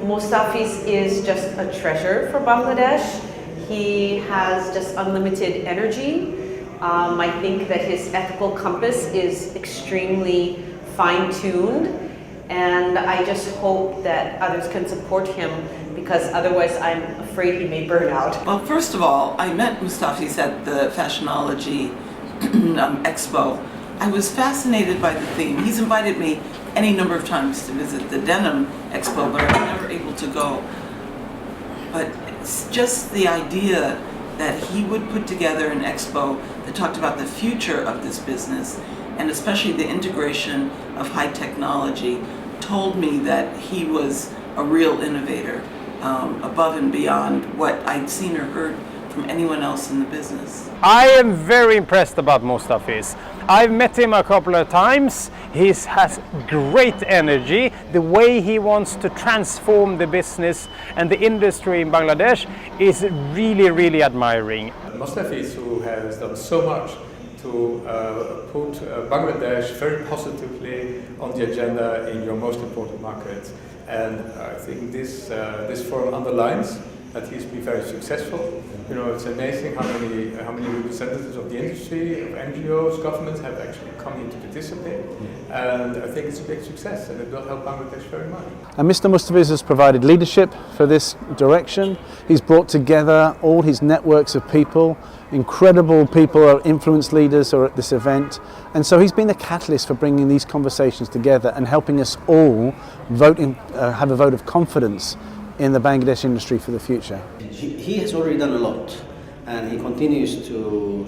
Mostafis is just a treasure for Bangladesh. He has just unlimited energy. I think that his ethical compass is extremely fine-tuned, and I just hope that others can support him, because otherwise I'm afraid he may burn out. Well, first of all, I met Mostafis at the Fashionology Expo. I was fascinated by the theme. He's invited me any number of times to visit the Denim Expo, but I was never able to go. But it's just the idea that he would put together an expo that talked about the future of this business, and especially the integration of high technology, told me that he was a real innovator, above and beyond what I'd seen or heard from anyone else in the business. I am very impressed about Mostafis. I've met him a couple of times. He has great energy. The way he wants to transform the business and the industry in Bangladesh is really, really admiring. Mostafis, who has done so much to put Bangladesh very positively on the agenda in your most important market. And I think this forum underlines that he's been very successful. You know, it's amazing how many representatives of the industry, of NGOs, governments have actually come here to participate. And I think it's a big success, and it will help Bangladesh very much. And Mr. Mostafis has provided leadership for this direction. He's brought together all his networks of people. Incredible people, influence leaders are at this event. And so he's been the catalyst for bringing these conversations together and helping us all have a vote of confidence in the Bangladesh industry for the future. He has already done a lot, and he continues to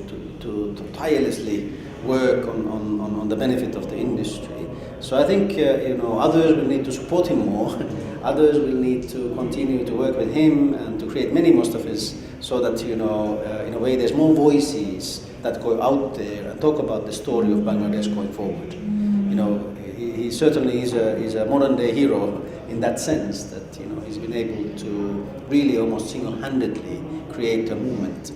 tirelessly work on the benefit of the industry. So I think others will need to support him more. Others will need to continue to work with him and to create many Mostafis, so that in a way there's more voices that go out there and talk about the story of Bangladesh going forward. He certainly is a modern day hero in that sense, that he's been able to really almost single-handedly create a movement.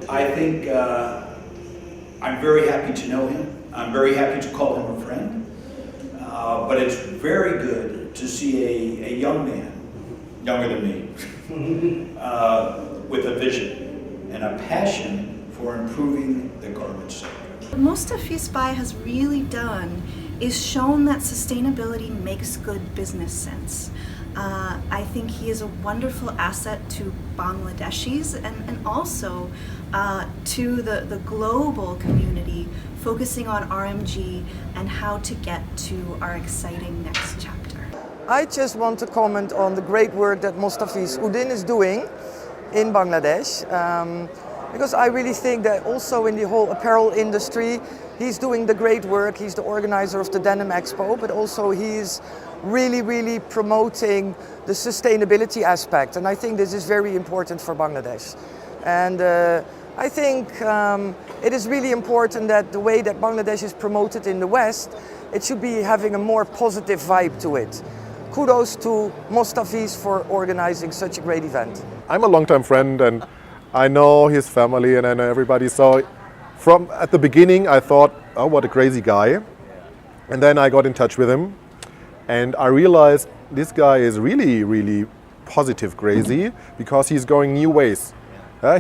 I think I'm very happy to know him. I'm very happy to call him a friend. But it's very good to see a young man, younger than me, with a vision and a passion for improving the garment sector. What Mostafis Bai has really done is shown that sustainability makes good business sense. I think he is a wonderful asset to Bangladeshis and also to the global community, focusing on RMG and how to get to our exciting next chapter. I just want to comment on the great work that Mostafis Udin is doing in Bangladesh, because I really think that also in the whole apparel industry, he's doing the great work. He's the organizer of the Denim Expo, but also he's really promoting the sustainability aspect. And I think this is very important for Bangladesh. And I think it is really important that the way that Bangladesh is promoted in the West, it should be having a more positive vibe to it. Kudos to Mostafis for organizing such a great event. I'm a longtime friend, and I know his family, and I know everybody. So at the beginning, I thought, oh, what a crazy guy. And then I got in touch with him, and I realized this guy is really positive crazy, because he's going new ways.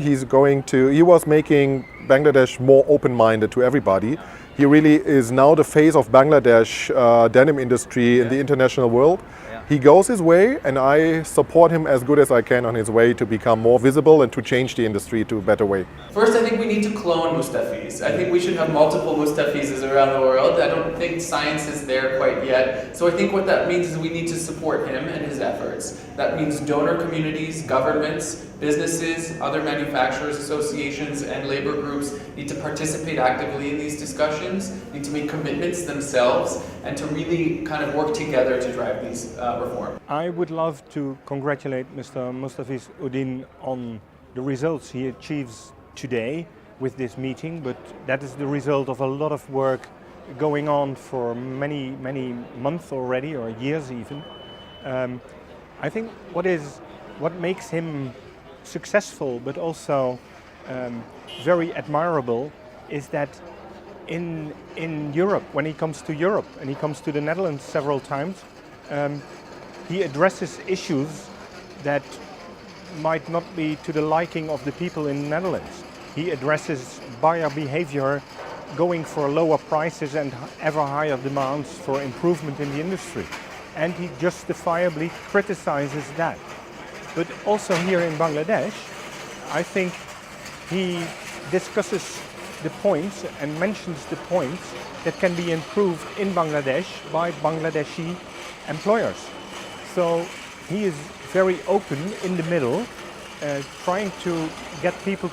He was making Bangladesh more open-minded to everybody. He really is now the face of Bangladesh denim industry in the international world. He goes his way, and I support him as good as I can on his way to become more visible and to change the industry to a better way. First, I think we need to clone Mostafis. I think we should have multiple Mostafises around the world. I don't think science is there quite yet. So I think what that means is we need to support him and his efforts. That means donor communities, governments, businesses, other manufacturers, associations, and labor groups need to participate actively in these discussions, need to make commitments themselves, and to really kind of work together to drive these reforms. I would love to congratulate Mr. Mostafis Udin on the results he achieves today with this meeting, but that is the result of a lot of work going on for many months already, or years even. I think what makes him successful, but also very admirable, is that in Europe, when he comes to Europe, and he comes to the Netherlands several times, he addresses issues that might not be to the liking of the people in the Netherlands. He addresses buyer behavior, going for lower prices and ever higher demands for improvement in the industry. And he justifiably criticizes that. But also here in Bangladesh, I think he discusses the points and mentions the points that can be improved in Bangladesh by Bangladeshi employers. So he is very open in the middle, trying to get people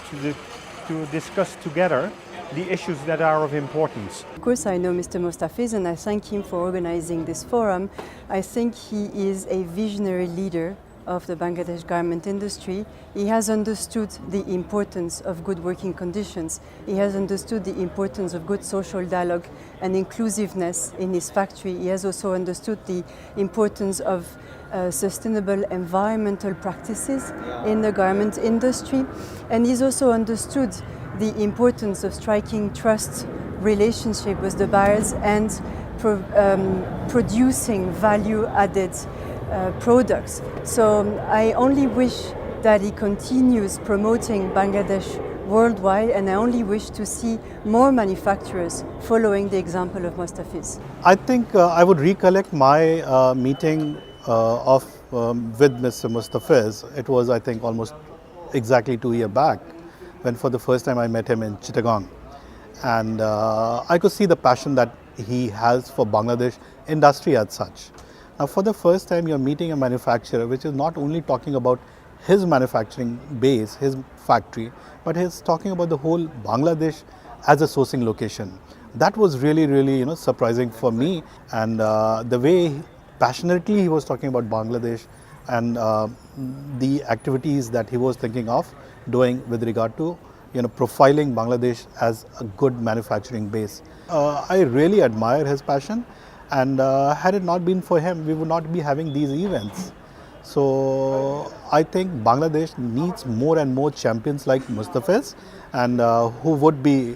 to discuss together the issues that are of importance. Of course, I know Mr. Mostafiz and I thank him for organizing this forum. I think he is a visionary leader of the Bangladesh garment industry. He has understood the importance of good working conditions. He has understood the importance of good social dialogue and inclusiveness in his factory. He has also understood the importance of sustainable environmental practices in the garment industry. And he's also understood the importance of striking trust relationship with the buyers and producing value-added products. So I only wish that he continues promoting Bangladesh worldwide, and I only wish to see more manufacturers following the example of Mostafiz. I think I would recollect my meeting with Mr. Mostafiz. It was, I think, almost exactly 2 years back, when for the first time I met him in Chittagong. And I could see the passion that he has for Bangladesh industry as such. Now, for the first time, you're meeting a manufacturer which is not only talking about his manufacturing base, his factory, but he's talking about the whole Bangladesh as a sourcing location. That was really, really, surprising for me. And the way passionately he was talking about Bangladesh and the activities that he was thinking of doing with regard to, profiling Bangladesh as a good manufacturing base. I really admire his passion. And had it not been for him, we would not be having these events. So I think Bangladesh needs more and more champions like Mostafiz, and who would be,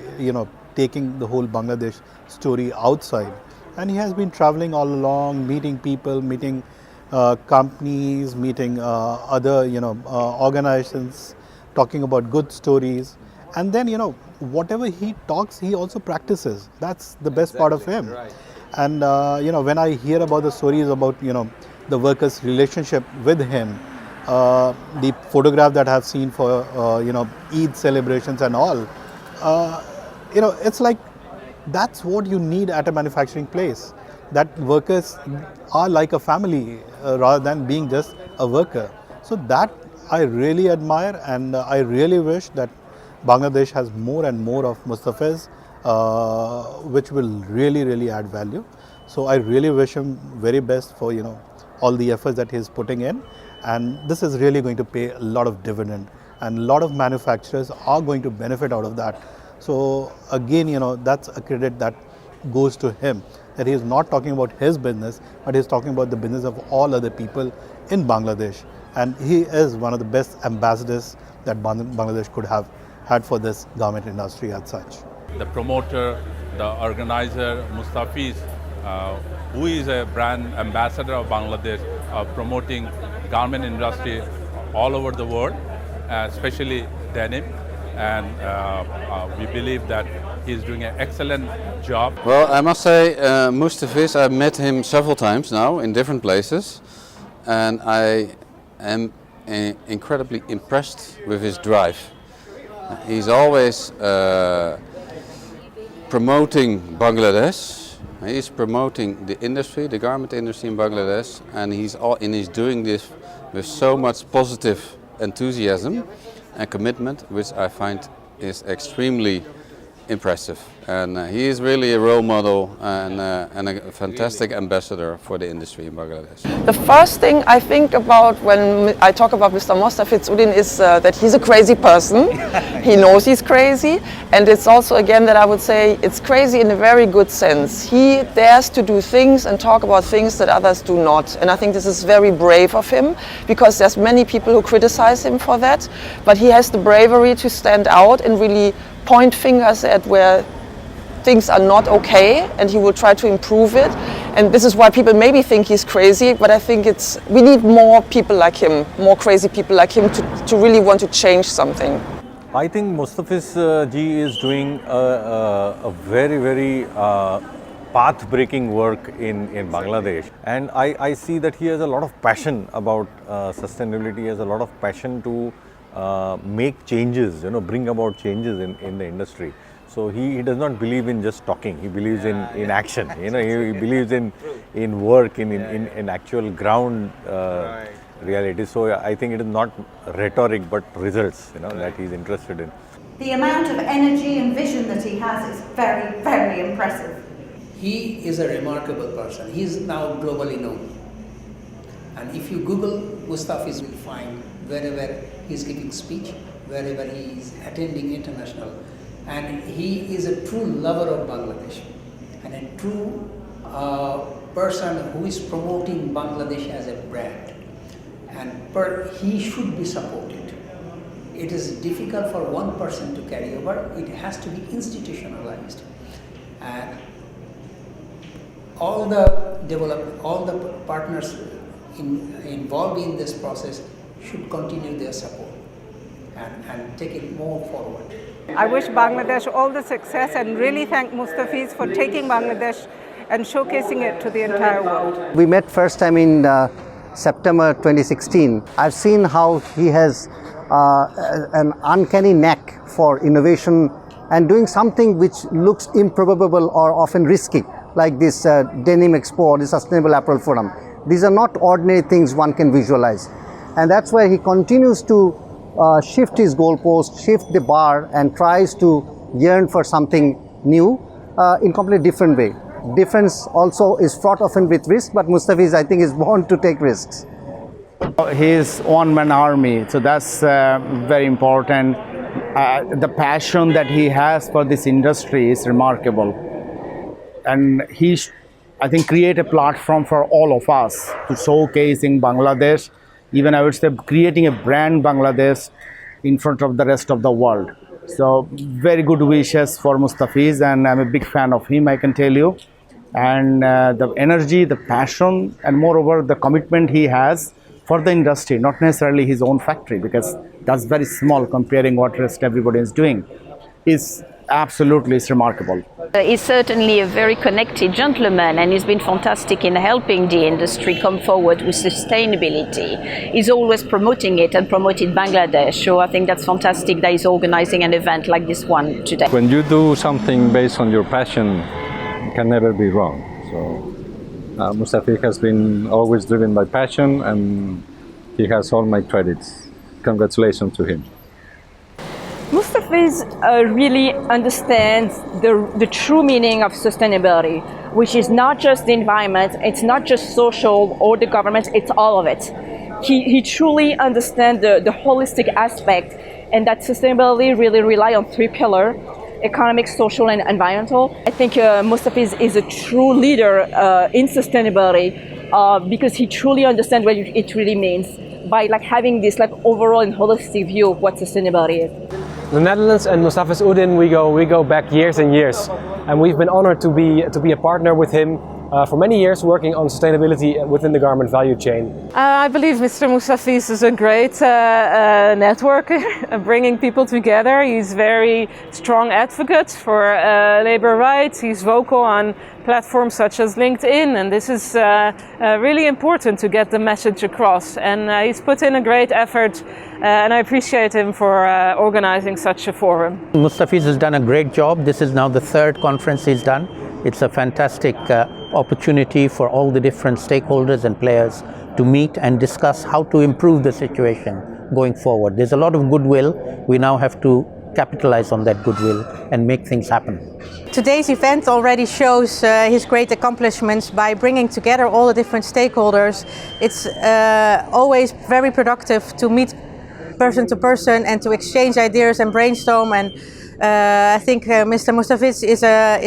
taking the whole Bangladesh story outside. And he has been traveling all along, meeting people, meeting companies, meeting other, organizations, talking about good stories. And then, whatever he talks, he also practices. That's the best part of him. Right. And when I hear about the stories about the workers' relationship with him, the photograph that I've seen for Eid celebrations and all, it's like that's what you need at a manufacturing place. That workers are like a family rather than being just a worker. So that I really admire, and I really wish that Bangladesh has more and more of Mostafiz, which will really, really add value. So I really wish him very best for all the efforts that he's putting in, and this is really going to pay a lot of dividend, and a lot of manufacturers are going to benefit out of that. So again, that's a credit that goes to him, that he is not talking about his business, but he's talking about the business of all other people in Bangladesh, and he is one of the best ambassadors that Bangladesh could have had for this garment industry as such. The promoter, the organizer, Mostafiz, who is a brand ambassador of Bangladesh, promoting garment industry all over the world, especially denim. And we believe that he's doing an excellent job. Well, I must say, Mostafiz, I've met him several times now in different places, and I am incredibly impressed with his drive. He's always promoting Bangladesh. He's promoting the industry, the garment industry in Bangladesh, and he's doing this with so much positive enthusiasm and commitment, which I find is extremely impressive. And he is really a role model and a fantastic ambassador for the industry in Bangladesh. The first thing I think about when I talk about Mr. Mostafiz Udin is that he's a crazy person. He knows he's crazy, and it's also, again, that I would say it's crazy in a very good sense. He dares to do things and talk about things that others do not, and I think this is very brave of him, because there's many people who criticize him for that, but he has the bravery to stand out and really point fingers at where things are not okay, and he will try to improve it. And this is why people maybe think he's crazy, but I think we need more people like him, more crazy people like him to really want to change something. I think Mustafiz ji is doing a very path-breaking work in Bangladesh, and I see that he has a lot of passion about sustainability. He has a lot of passion to make changes, bring about changes in the industry. So he does not believe in just talking. He believes in action. He believes in work, in actual ground reality. So I think it is not rhetoric but results, that he's interested in. The amount of energy and vision that he has is very impressive. He is a remarkable person. He is now globally known. And if you Google Mustafiz, you will find wherever he is giving speech, wherever he is attending international. And he is a true lover of Bangladesh and a true person who is promoting Bangladesh as a brand. And he should be supported. It is difficult for one person to carry over. It has to be institutionalized. And all the partners involved in this process should continue their support and take it more forward. I wish Bangladesh all the success and really thank Mustafiz for taking Bangladesh and showcasing it to the entire world. We met first time in September 2016. I've seen how he has an uncanny knack for innovation and doing something which looks improbable or often risky, like this Denim Expo, the Sustainable Apparel Forum. These are not ordinary things one can visualize. And that's why he continues to shift his goalpost, shift the bar, and tries to yearn for something new in completely different way. Difference also is fraught often with risk, but Mustafiz, I think, is born to take risks. He is one-man army, so that's very important. The passion that he has for this industry is remarkable. And he, I think, create a platform for all of us to showcase in Bangladesh. Even I would say creating a brand Bangladesh in front of the rest of the world. So very good wishes for Mustafiz, and I'm a big fan of him, I can tell you. And the energy, the passion, and moreover the commitment he has for the industry, not necessarily his own factory, because that's very small comparing what rest everybody is doing, is absolutely remarkable. He's certainly a very connected gentleman, and he's been fantastic in helping the industry come forward with sustainability. He's always promoting it and promoted Bangladesh, so I think that's fantastic that he's organizing an event like this one today. When you do something based on your passion, it can never be wrong. So Mustafiz has been always driven by passion, and he has all my credits. Congratulations to him. Mustafiz really understands the true meaning of sustainability, which is not just the environment, it's not just social or the government, it's all of it. He truly understands the holistic aspect, and that sustainability really relies on three pillars: economic, social, and environmental. I think Mustafiz is a true leader in sustainability because he truly understands what it really means by having this overall and holistic view of what sustainability is. The Netherlands and Mustafiz Oudin, we go back years and years, and we've been honored to be a partner with him for many years, working on sustainability within the garment value chain. I believe Mr. Mustafiz is a great networker, bringing people together. He's very strong advocate for labor rights. He's vocal on platforms such as LinkedIn, and this is really important to get the message across. And he's put in a great effort, and I appreciate him for organizing such a forum. Mustafiz has done a great job. This is now the third conference he's done. It's a fantastic opportunity for all the different stakeholders and players to meet and discuss how to improve the situation going forward. There's a lot of goodwill. We now have to capitalize on that goodwill and make things happen. Today's event already shows his great accomplishments by bringing together all the different stakeholders. It's always very productive to meet person to person and to exchange ideas and brainstorm, and I think Mr. Mustafiz is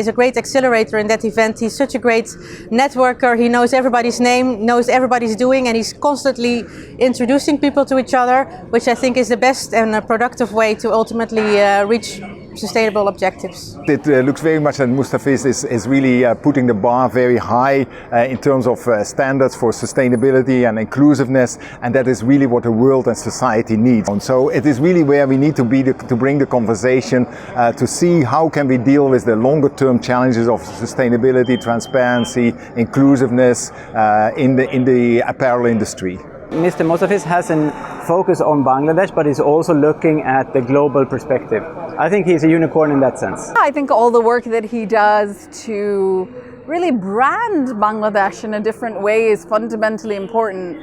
a great accelerator in that event. He's such a great networker. He knows everybody's name, knows everybody's doing, and he's constantly introducing people to each other, which I think is the best and a productive way to ultimately reach sustainable objectives. It looks very much that Mustafiz is really putting the bar very high in terms of standards for sustainability and inclusiveness, and that is really what the world and society needs. And so it is really where we need to be to bring the conversation to see how can we deal with the longer term challenges of sustainability, transparency, inclusiveness in the apparel industry. Mr. Mustafiz has a focus on Bangladesh, but he's also looking at the global perspective. I think he's a unicorn in that sense. I think all the work that he does to really brand Bangladesh in a different way is fundamentally important,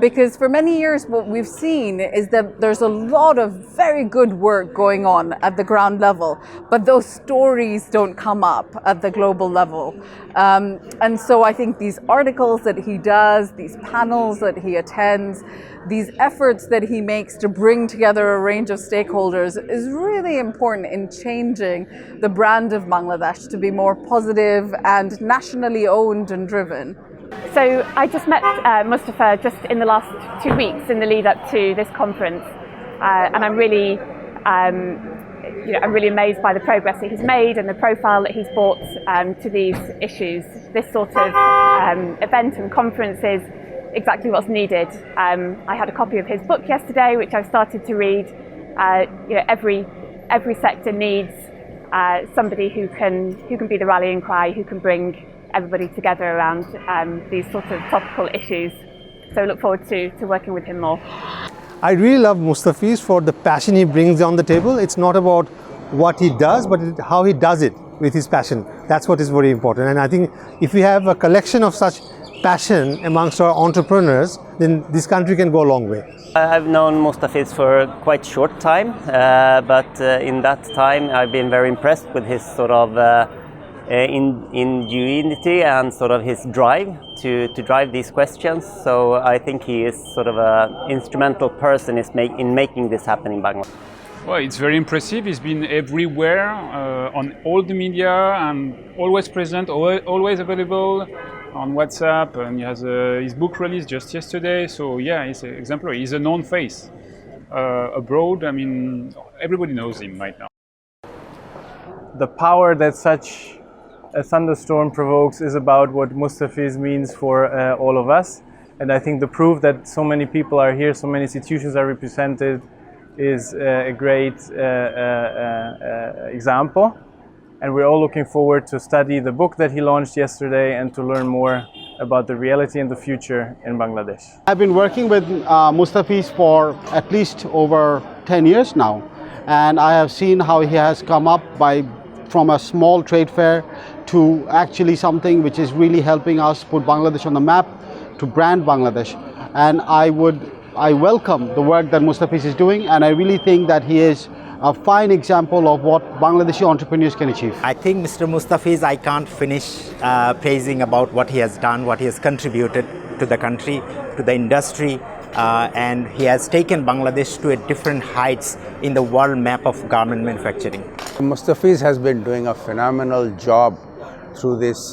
because for many years what we've seen is that there's a lot of very good work going on at the ground level, but those stories don't come up at the global level. And so I think these articles that he does, these panels that he attends, these efforts that he makes to bring together a range of stakeholders is really important in changing the brand of Bangladesh to be more positive and nationally owned and driven. So I just met Mustafa just in the last 2 weeks in the lead up to this conference, and I'm really amazed by the progress that he's made and the profile that he's brought to these issues. This sort of event and conference is exactly what's needed. I had a copy of his book yesterday, which I've started to read. Every sector needs somebody who can be the rallying cry, who can bring everybody together around these sort of topical issues. So I look forward to working with him more. I really love Mustafiz for the passion he brings on the table. It's not about what he does, but how he does it with his passion. That's what is very important. And I think if we have a collection of such passion amongst our entrepreneurs, then this country can go a long way. I've known Mustafiz for quite short time, but in that time I've been very impressed with his sort of ingenuity and sort of his drive to drive these questions. So I think he is sort of an instrumental person in making this happen in Bangladesh. Well, it's very impressive. He's been everywhere on all the media and always present, always available on WhatsApp, and he has his book released just yesterday. So yeah, he's exemplary. He's a known face abroad. I mean, everybody knows him right now. The power that such a thunderstorm provokes is about what Mustafiz means for all of us. And I think the proof that so many people are here, so many institutions are represented, is a great example. And we're all looking forward to study the book that he launched yesterday and to learn more about the reality and the future in Bangladesh. I've been working with Mustafiz for at least over 10 years now. And I have seen how he has come up from a small trade fair to actually something which is really helping us put Bangladesh on the map, to brand Bangladesh. And I welcome the work that Mustafiz is doing, and I really think that he is a fine example of what Bangladeshi entrepreneurs can achieve. I think Mr. Mustafiz, I can't finish praising about what he has done, what he has contributed to the country, to the industry, and he has taken Bangladesh to a different heights in the world map of garment manufacturing. Mustafiz has been doing a phenomenal job through this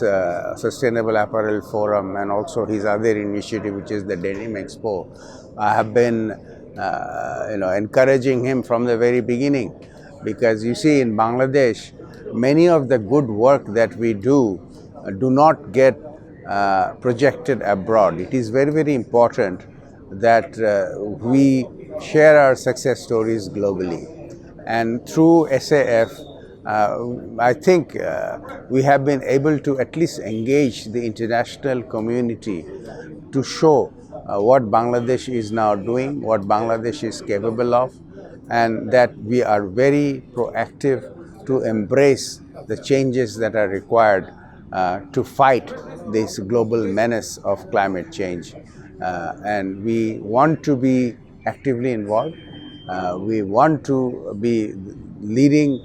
Sustainable Apparel Forum and also his other initiative, which is the Denim Expo. I have been encouraging him from the very beginning, because you see in Bangladesh, many of the good work that we do not get projected abroad. It is very, very important that we share our success stories globally. And through SAF, I think we have been able to at least engage the international community to show what Bangladesh is now doing, what Bangladesh is capable of, and that we are very proactive to embrace the changes that are required to fight this global menace of climate change. And we want to be actively involved. We want to be leading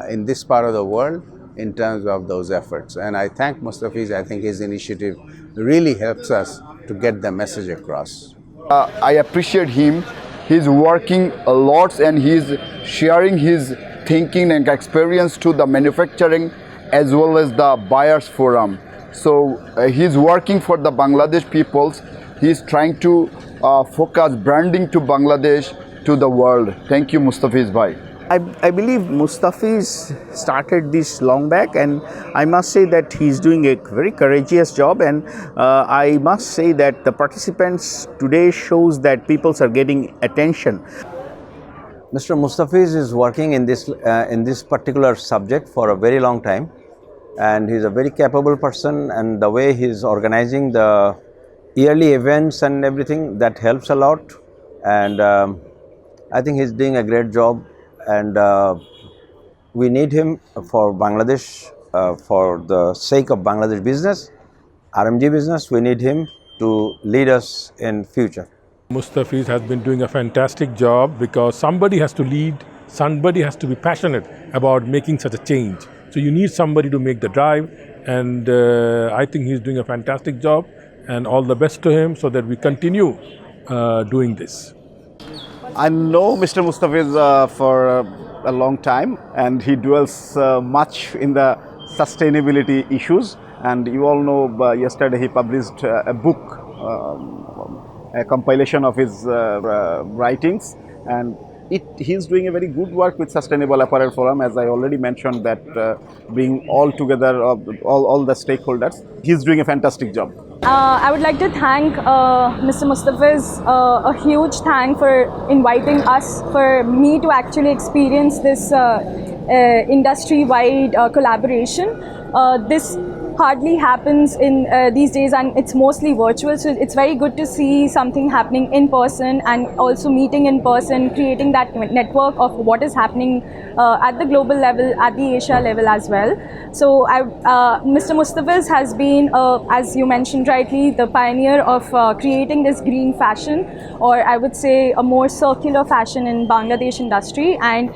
in this part of the world in terms of those efforts. And I thank Mustafiz. I think his initiative really helps us to get the message across. I appreciate him. He's working a lot and he's sharing his thinking and experience to the manufacturing as well as the buyers forum. So he's working for the Bangladesh peoples. He's trying to focus branding to Bangladesh to the world. Thank you, Mustafiz bhai. I believe Mustafiz started this long back, and I must say that he's doing a very courageous job, and I must say that the participants today shows that people are getting attention. Mr. Mustafiz is working in this particular subject for a very long time, and he's a very capable person, and the way he's organizing the yearly events and everything, that helps a lot, and I think he's doing a great job, and we need him for Bangladesh, for the sake of Bangladesh business, RMG business. We need him to lead us in future. Mustafiz has been doing a fantastic job, because somebody has to lead, somebody has to be passionate about making such a change. So you need somebody to make the drive, and I think he's doing a fantastic job, and all the best to him, so that we continue doing this. I know Mr. Mustafiz for a long time, and he dwells much in the sustainability issues. And you all know, yesterday he published a book, a compilation of his writings, and he's doing a very good work with Sustainable Apparel Forum, as I already mentioned, that bring all together all the stakeholders. He's doing a fantastic job. I would like to thank Mr. Mustafiz, a huge thank for inviting us, for me to actually experience this industry-wide collaboration. This hardly happens in these days, and it's mostly virtual, so it's very good to see something happening in person, and also meeting in person, creating that network of what is happening at the global level, at the Asia level as well. So Mr. Mustafiz has been, as you mentioned rightly, the pioneer of creating this green fashion, or I would say a more circular fashion in Bangladesh industry, and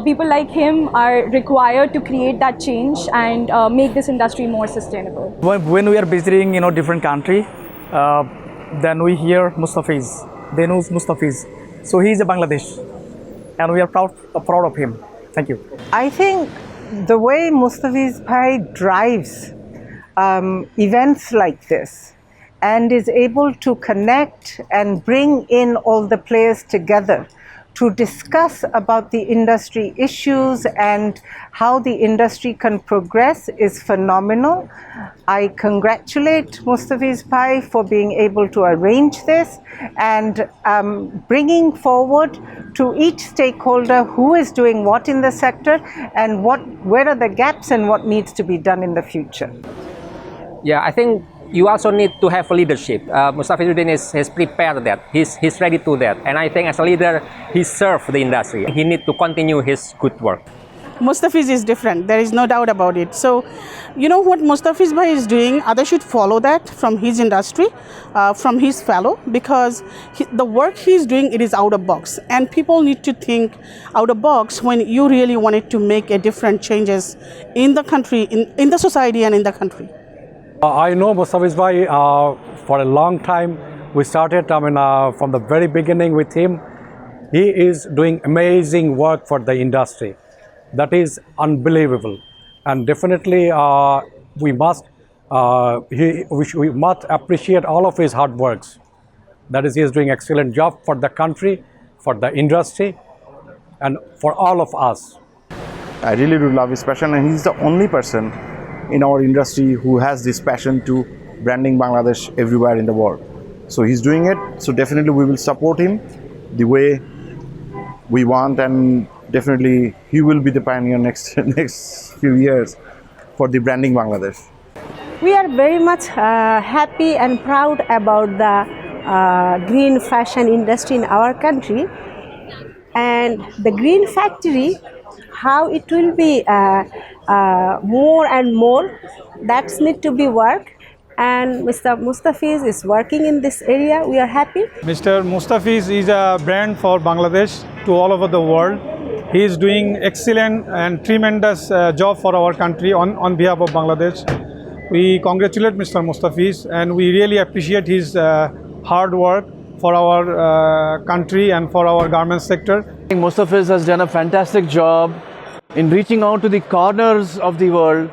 people like him are required to create that change and make this industry more sustainable. When we are visiting, different country, then we hear Mustafiz. They know Mustafiz. So he is a Bangladesh, and we are proud of him. Thank you. I think the way Mustafiz Bhai drives events like this and is able to connect and bring in all the players together to discuss about the industry issues and how the industry can progress is phenomenal. I congratulate Mustafiz Bhai for being able to arrange this and bringing forward to each stakeholder who is doing what in the sector and where are the gaps and what needs to be done in the future. Yeah, I think you also need to have leadership. Mustafizuddin has prepared that. He's ready to that. And I think as a leader, he served the industry. He needs to continue his good work. Mustafiz is different. There is no doubt about it. So, what Mustafiz Bhai is doing, others should follow that from his industry, from his fellow, because the work he's doing, it is out of box. And people need to think out of box when you really wanted to make a different changes in the country, in the society and in the country. I know Mustafiz Bhai for a long time. We started from the very beginning with him. He is doing amazing work for the industry. That is unbelievable. And definitely we must appreciate all of his hard works. That is, he is doing excellent job for the country, for the industry, and for all of us. I really do love his passion, and he's the only person in our industry who has this passion to branding Bangladesh everywhere in the world. So he's doing it, so definitely we will support him the way we want, and definitely he will be the pioneer next few years for the branding Bangladesh. We are very much happy and proud about the green fashion industry in our country, and the green factory, how it will be more and more, that's need to be worked, and Mr. Mustafiz is working in this area. We are happy. Mr. Mustafiz is a brand for Bangladesh to all over the world. He is doing excellent and tremendous job for our country on behalf of Bangladesh. We congratulate Mr. Mustafiz, and we really appreciate his hard work for our country and for our garment sector. I think Mustafiz has done a fantastic job in reaching out to the corners of the world.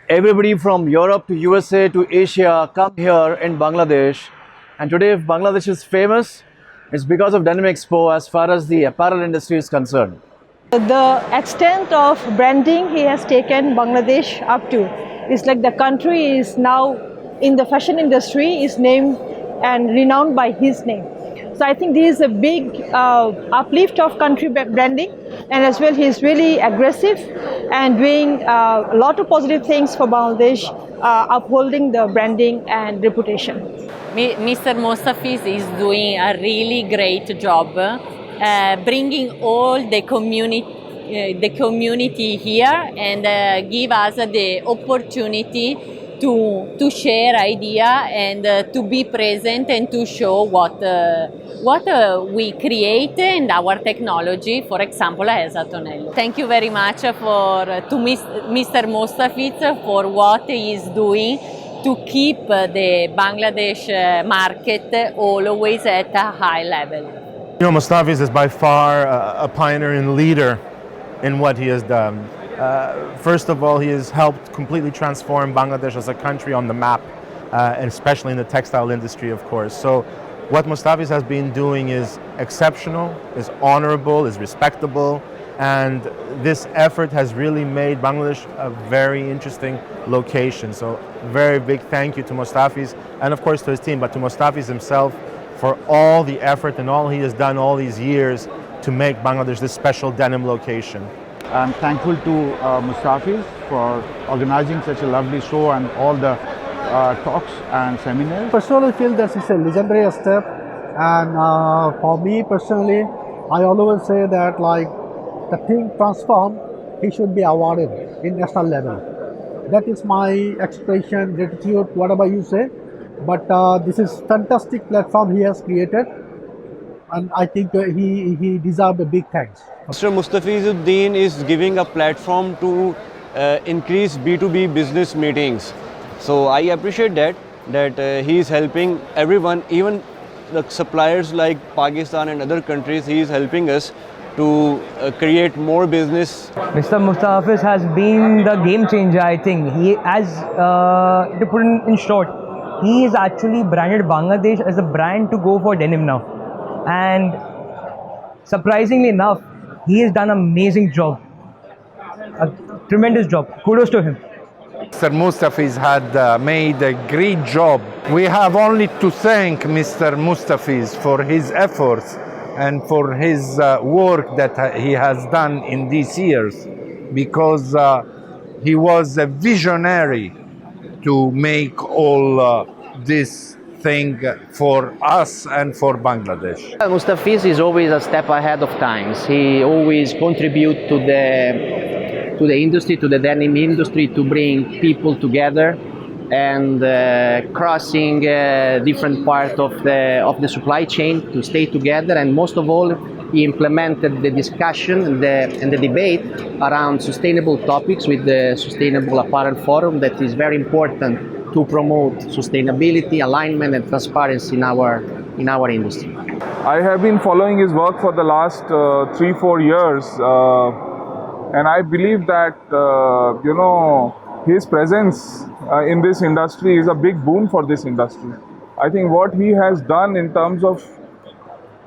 Everybody from Europe to USA to Asia come here in Bangladesh. And today, if Bangladesh is famous, it's because of Denim Expo as far as the apparel industry is concerned. The extent of branding he has taken Bangladesh up to is like the country is now in the fashion industry is named and renowned by his name. So I think this is a big uplift of country branding, and as well he is really aggressive and doing a lot of positive things for Bangladesh, upholding the branding and reputation. Mr. Mustafiz is doing a really great job, bringing all the community here and give us the opportunity to share idea and to be present and to show what we create and our technology, for example, as a Tonello. Thank you very much to Mr. Mustafiz for what he is doing to keep the Bangladesh market always at a high level. You know, Mustafiz is by far a pioneer and leader in what he has done. First of all, he has helped completely transform Bangladesh as a country on the map, and especially in the textile industry, of course. So what Mustafiz has been doing is exceptional, is honorable, is respectable, and this effort has really made Bangladesh a very interesting location. So very big thank you to Mustafiz, and of course to his team, but to Mustafiz himself for all the effort and all he has done all these years to make Bangladesh this special denim location. I'm thankful to Mustafiz for organizing such a lovely show and all the talks and seminars. Personally feel that it's a legendary step, and for me personally, I always say that like the thing transformed, he should be awarded in national level. That is my expression, gratitude, whatever you say. But this is fantastic platform he has created, and I think he deserves a big thanks. Mr. Mustafizuddin is giving a platform to increase B2B business meetings. So I appreciate that he is helping everyone, even the suppliers like Pakistan and other countries. He is helping us to create more business. Mr. Mustafiz has been the game changer, I think. He has, to put in short, he has actually branded Bangladesh as a brand to go for denim now. And surprisingly enough, he has done an amazing job, a tremendous job. Kudos to him. Mr. Mustafiz had made a great job. We have only to thank Mr. Mustafiz for his efforts and for his work that he has done in these years, because he was a visionary to make all this thing for us and for Bangladesh. Mustafiz is always a step ahead of times. He always contributes to the industry, to the denim industry, to bring people together and crossing different parts of the supply chain to stay together. And most of all, he implemented the discussion and the debate around sustainable topics with the Sustainable Apparel Forum. That is very important to promote sustainability, alignment and transparency in our industry. I have been following his work for the last 3-4 years, and I believe that his presence in this industry is a big boon for this industry. I think what he has done in terms of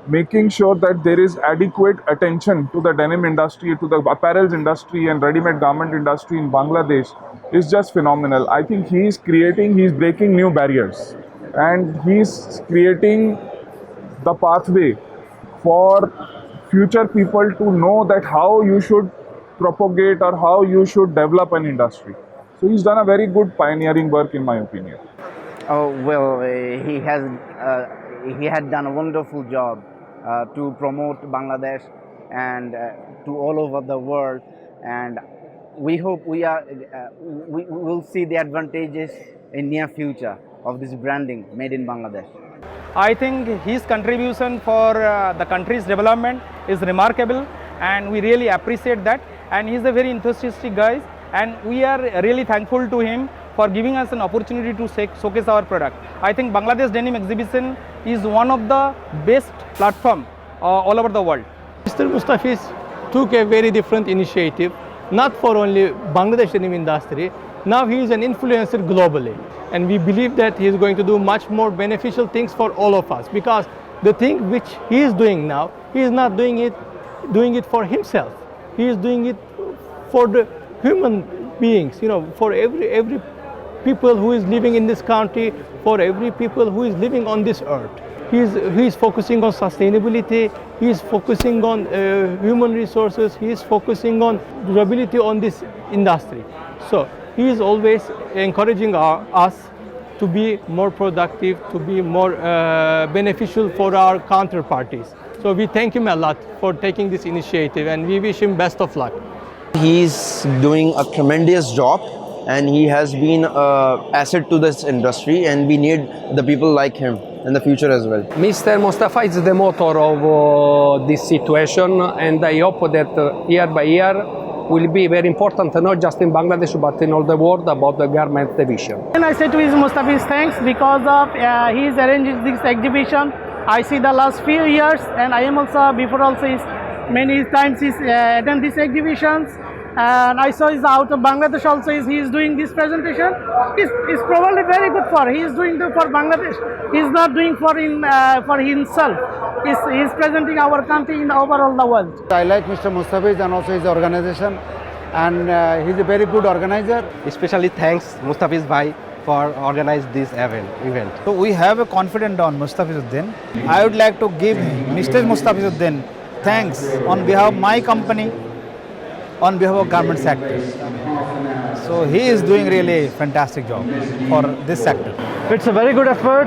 making sure that there is adequate attention to the denim industry, to the apparel industry and ready-made garment industry in Bangladesh is just phenomenal. I think he's breaking new barriers, and he's creating the pathway for future people to know that how you should propagate or how you should develop an industry. So he's done a very good pioneering work in my opinion. Oh, well, he had done a wonderful job to promote Bangladesh and to all over the world, and we hope we will see the advantages in near future of this branding made in Bangladesh. I think his contribution for the country's development is remarkable, and we really appreciate that. And he's a very enthusiastic guy, and we are really thankful to him for giving us an opportunity to showcase our product. I think Bangladesh Denim Exhibition is one of the best platforms all over the world. Mr. Mustafiz took a very different initiative, not for only Bangladesh denim industry. Now he is an influencer globally, and we believe that he is going to do much more beneficial things for all of us, because the thing which he is doing now, he is not doing it for himself. he is doing it for the human beings, for every people who is living in this country, for every people who is living on this earth. He is focusing on sustainability, he is focusing on human resources, he is focusing on durability on this industry. So he is always encouraging us to be more productive, to be more beneficial for our counterparties. So we thank him a lot for taking this initiative and we wish him best of luck. He's doing a tremendous job and he has been an asset to this industry, and we need the people like him in the future as well. Mr. Mustafa is the motor of this situation, and I hope that year by year will be very important, not just in Bangladesh but in all the world, about the garment division. And I say to his Mustafi's thanks because of he's arranged this exhibition. I see the last few years, and I am also before also many times he's attend these exhibitions. And I saw he's out of Bangladesh also. He's doing this presentation. It's probably very good for. He's doing it for Bangladesh. He's not doing for himself. He's presenting our country in overall the world. I like Mr. Mustafiz and also his organization, and he's a very good organizer. Especially thanks Mustafiz Bhai for organizing this event. So we have a confidence on Mustafizuddin. I would like to give Mr. Mustafizuddin thanks on behalf of my company, on behalf of garment sector. So he is doing really fantastic job for this sector. It's a very good effort,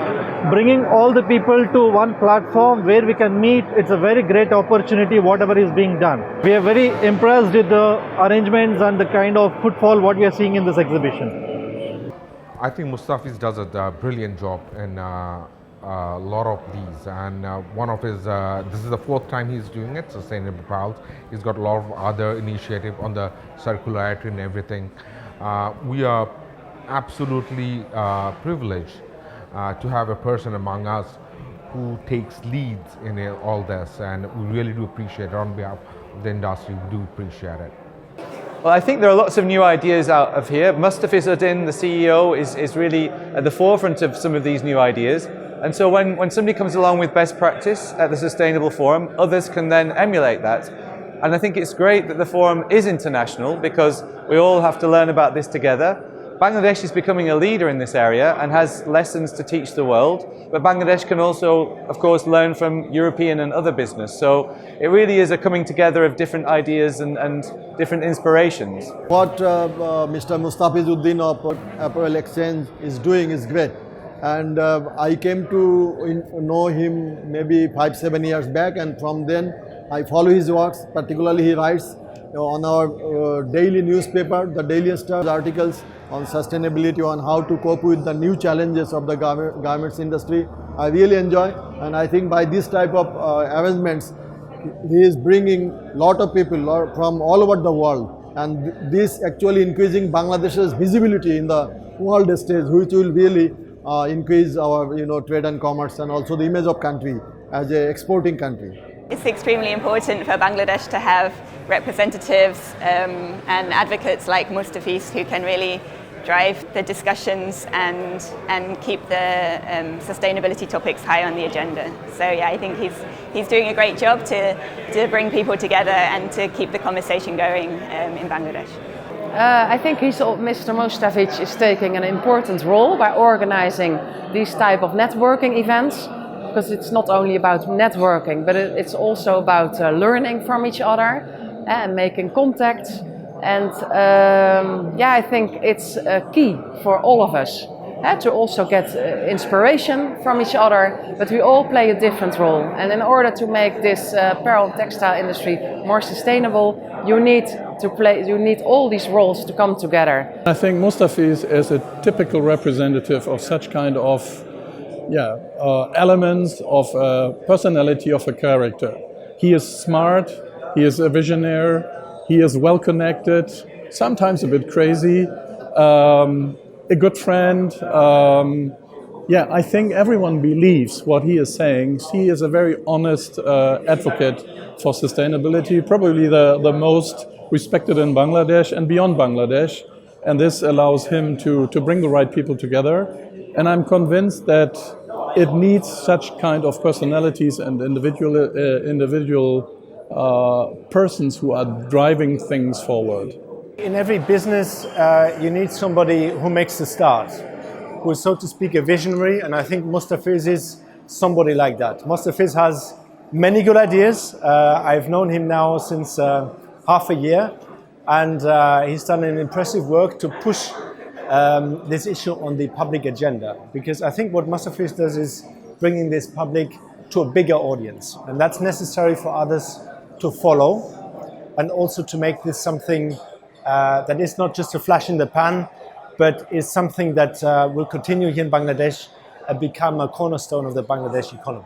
bringing all the people to one platform where we can meet. It's a very great opportunity, whatever is being done. We are very impressed with the arrangements and the kind of footfall what we are seeing in this exhibition. I think Mustafiz does a brilliant job in a lot of these, and one of his, this is the 4th time he's doing it, Sustainable Pals. He's got a lot of other initiatives on the circularity and everything. We are absolutely privileged to have a person among us who takes leads in all this, and we really do appreciate it. On behalf of the industry, we do appreciate it. Well, I think there are lots of new ideas out of here. Mustafizuddin, the CEO, is really at the forefront of some of these new ideas. And so when somebody comes along with best practice at the Sustainable Forum, others can then emulate that. And I think it's great that the forum is international because we all have to learn about this together. Bangladesh is becoming a leader in this area and has lessons to teach the world, but Bangladesh can also, of course, learn from European and other business. So it really is a coming together of different ideas and different inspirations. What Mr. Mustafizuddin of Apparel Exchange is doing is great. And I came to know him maybe 5-7 years back, and from then I follow his works. Particularly he writes on our daily newspaper, the Daily Star, articles on sustainability, on how to cope with the new challenges of the garments industry. I really enjoy, and I think by this type of arrangements, he is bringing a lot of people from all over the world, and this actually increasing Bangladesh's visibility in the world stage, which will really increase our trade and commerce, and also the image of country as an exporting country. It's extremely important for Bangladesh to have representatives and advocates like Mustafiz who can really drive the discussions and keep the sustainability topics high on the agenda. So yeah, I think he's doing a great job to bring people together and to keep the conversation going in Bangladesh. I think Mr. Mustafiz is taking an important role by organizing these type of networking events, because it's not only about networking, but it's also about learning from each other and making contacts. And yeah, I think it's key for all of us to also get inspiration from each other, but we all play a different role. And in order to make this apparel textile industry more sustainable, you need all these roles to come together. I think Mustafiz is a typical representative of such kind of elements of personality of a character. He is smart, he is a visionary, he is well connected, sometimes a bit crazy, a good friend. I think everyone believes what he is saying. He is a very honest advocate for sustainability, probably the most respected in Bangladesh and beyond Bangladesh. And this allows him to bring the right people together. And I'm convinced that it needs such kind of personalities and individual persons who are driving things forward. In every business, you need somebody who makes the start, who is, so to speak, a visionary, and I think Mustafiz is somebody like that. Mustafiz has many good ideas. I've known him now since half a year, and he's done an impressive work to push this issue on the public agenda, because I think what Mustafiz does is bringing this public to a bigger audience, and that's necessary for others to follow, and also to make this something that is not just a flash in the pan, but is something that will continue here in Bangladesh and become a cornerstone of the Bangladeshi economy.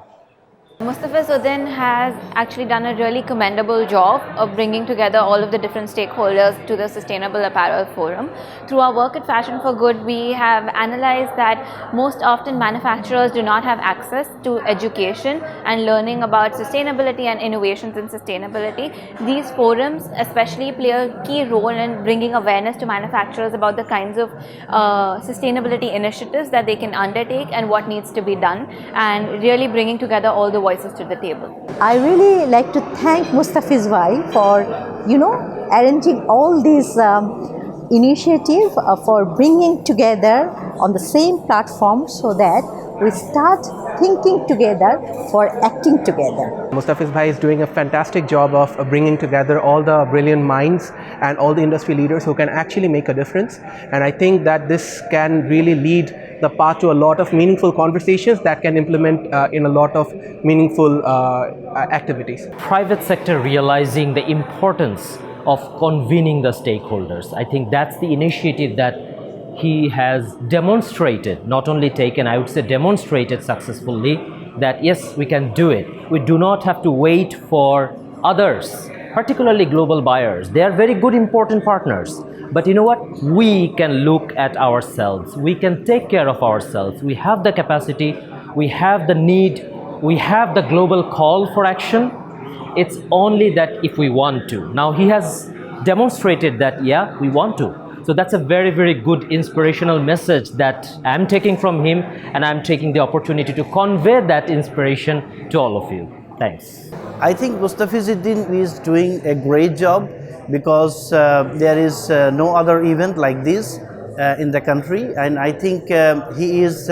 Mustafiz Uddin has actually done a really commendable job of bringing together all of the different stakeholders to the Sustainable Apparel Forum. Through our work at Fashion for Good, we have analyzed that most often manufacturers do not have access to education and learning about sustainability and innovations in sustainability. These forums especially play a key role in bringing awareness to manufacturers about the kinds of sustainability initiatives that they can undertake and what needs to be done, and really bringing together all the voices to the table. I really like to thank Mustafiz Bhai for, arranging all these initiative for bringing together on the same platform so that we start thinking together for acting together. Mustafiz Bhai is doing a fantastic job of bringing together all the brilliant minds and all the industry leaders who can actually make a difference. And I think that this can really lead the path to a lot of meaningful conversations that can implement in a lot of meaningful activities. Private sector realizing the importance of convening the stakeholders. I think that's the initiative that he has demonstrated, not only taken, I would say demonstrated successfully, that yes, we can do it. We do not have to wait for others, particularly global buyers. They are very good, important partners. But you know what? We can look at ourselves. We can take care of ourselves. We have the capacity, we have the need, we have the global call for action. It's only that if we want to. Now he has demonstrated that, yeah, we want to. So that's a very, very good inspirational message that I'm taking from him, and I'm taking the opportunity to convey that inspiration to all of you. Thanks. I think Mustafiz Uddin is doing a great job, because there is no other event like this in the country, and I think he is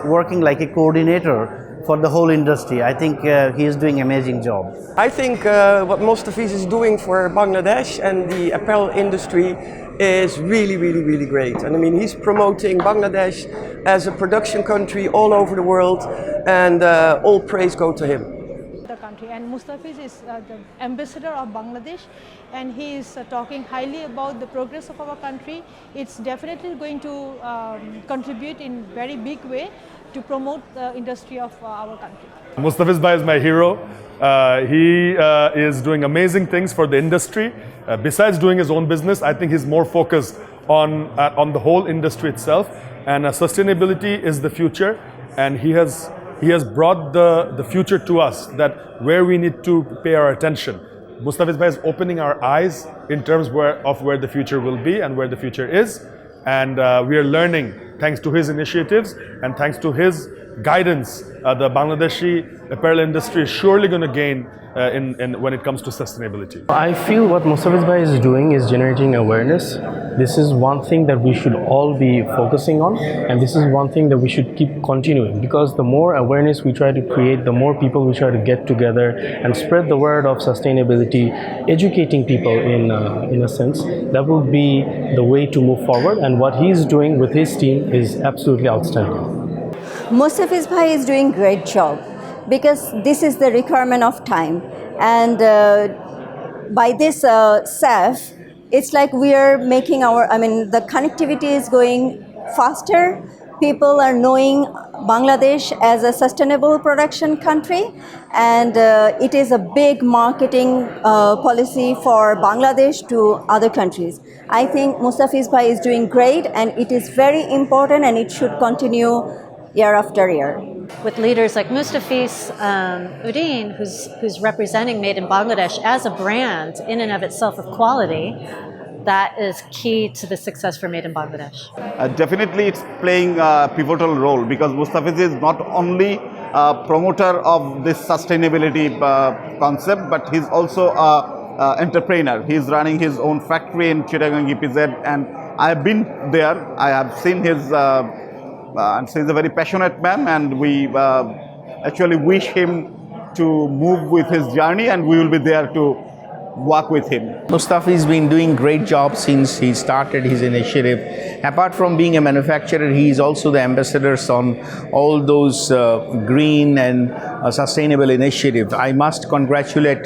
working like a coordinator for the whole industry. I think he is doing an amazing job. I think what Mustafiz is doing for Bangladesh and the apparel industry is really, really, really great. And I mean, he's promoting Bangladesh as a production country all over the world, and all praise go to him. Country, and Mustafiz is the ambassador of Bangladesh, and he is talking highly about the progress of our country. It's definitely going to contribute in very big way to promote the industry of our country. Mustafiz Bhai is my hero. He is doing amazing things for the industry. Besides doing his own business, I think he's more focused on the whole industry itself, and sustainability is the future, and he has brought the future to us, that where we need to pay our attention. Mustafiz Bhai is opening our eyes in terms of where the future will be and where the future is, and we are learning thanks to his initiatives and thanks to his guidance. The Bangladeshi apparel industry is surely going to gain when it comes to sustainability. I feel what Mustafiz Bhai is doing is generating awareness. This is one thing that we should all be focusing on, and this is one thing that we should keep continuing, because the more awareness we try to create, the more people we try to get together and spread the word of sustainability, educating people in a sense, that will be the way to move forward, and what he's doing with his team is absolutely outstanding. Mustafiz Bhai is doing great job, because this is the requirement of time, and by this SAF, it's like we are making the connectivity is going faster. People are knowing Bangladesh as a sustainable production country, and it is a big marketing policy for Bangladesh to other countries. I think Mustafiz Bhai is doing great, and it is very important, and it should continue year after year. With leaders like Mustafiz Uddin, who's representing Made in Bangladesh as a brand in and of itself of quality, that is key to the success for Made in Bangladesh. Definitely it's playing a pivotal role, because Mustafiz is not only a promoter of this sustainability concept, but he's also a entrepreneur. He's running his own factory in Chittagong EPZ, and I have been there. I have seen his, and he's a very passionate man, and we actually wish him to move with his journey, and we will be there to work with him. Mustafi's been doing great job since he started his initiative. Apart from being a manufacturer, he is also the ambassadors on all those green and sustainable initiatives. I must congratulate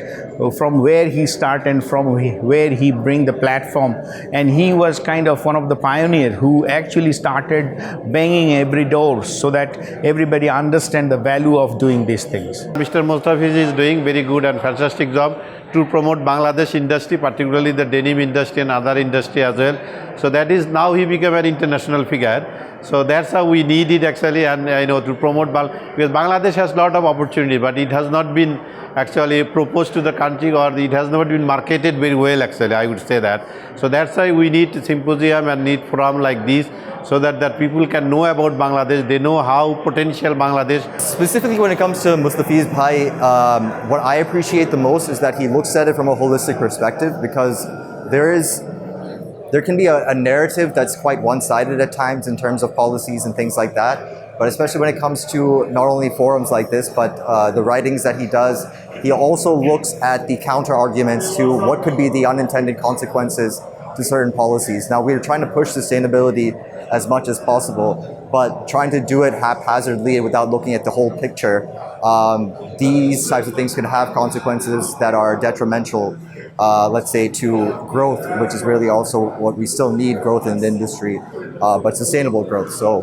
from where he started and from where he bring the platform. And he was kind of one of the pioneers who actually started banging every door so that everybody understand the value of doing these things. Mr. Mustafiz is doing very good and fantastic job to promote Bangladesh industry, particularly the denim industry and other industry as well. So that is now he became an international figure. So that's how we need it actually, and to promote because Bangladesh has a lot of opportunity, but it has not been actually proposed to the country, or it has not been marketed very well actually, I would say that. So that's why we need a symposium and need forum like this, so that people can know about Bangladesh, they know how potential Bangladesh. Specifically when it comes to Mustafiz Bhai, what I appreciate the most is that he looks at it from a holistic perspective, because there can be a narrative that's quite one-sided at times in terms of policies and things like that. But especially when it comes to not only forums like this, but the writings that he does, he also looks at the counter-arguments to what could be the unintended consequences to certain policies. Now, we're trying to push sustainability as much as possible, but trying to do it haphazardly without looking at the whole picture, these types of things can have consequences that are detrimental, let's say, to growth, which is really also what we still need, growth in the industry, but sustainable growth. So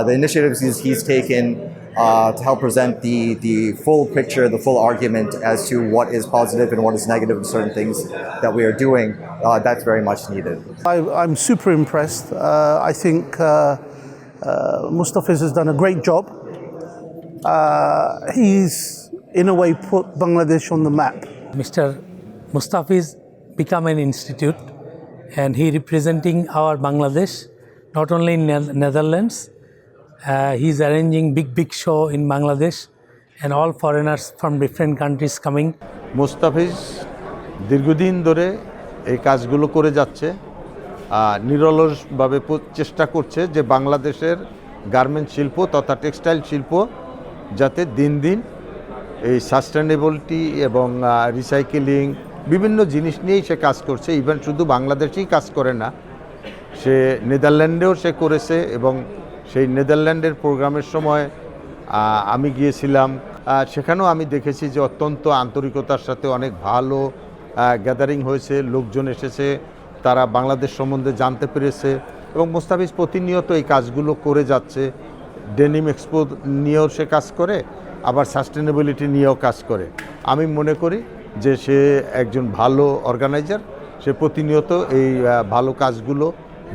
the initiatives he's taken to help present the full picture, the full argument as to what is positive and what is negative in certain things that we are doing, that's very much needed. I'm super impressed. I think Mustafiz has done a great job. He's, in a way, put Bangladesh on the map. Mr. Mustafiz become an institute, and he representing our Bangladesh, not only in Netherlands. He's arranging big show in Bangladesh, and all foreigners from different countries coming. Mustafiz দীর্ঘদিন ধরে এই কাজগুলো করে যাচ্ছে, নিরলসভাবে চেষ্টা করছে যে বাংলাদেশের গার্মেন্ট শিল্প তথা টেক্সটাইল শিল্প যাতে দিন দিন এই সাস্টেনেবিলিটি এবং রিসাইকেলিং বিভিন্ন জিনিস নিয়েই সে কাজ করছে। ইভেন শুধু বাংলাদেশেই কাজ করে না, সে নেদারল্যান্ডেও সে করেছে, এবং সেই নেদারল্যান্ডের প্রোগ্রামের সময় আমি গিয়েছিলাম, সেখানেও আমি দেখেছি যে অত্যন্ত আন্তরিকতার সাথে অনেক ভালো গ্যাদারিং হয়েছে, লোকজন এসেছে, তারা বাংলাদেশ সম্বন্ধে জানতে পেরেছে, এবং মুস্তাফিজ প্রতিনিয়ত এই কাজগুলো করে যাচ্ছে। ডেনিম এক্সপো নিয়েও সে কাজ করে, আবার সাস্টেনেবিলিটি নিয়েও কাজ করে। আমি মনে করি যে সে একজন ভালো অর্গানাইজার, সে প্রতিনিয়ত এই ভালো কাজগুলো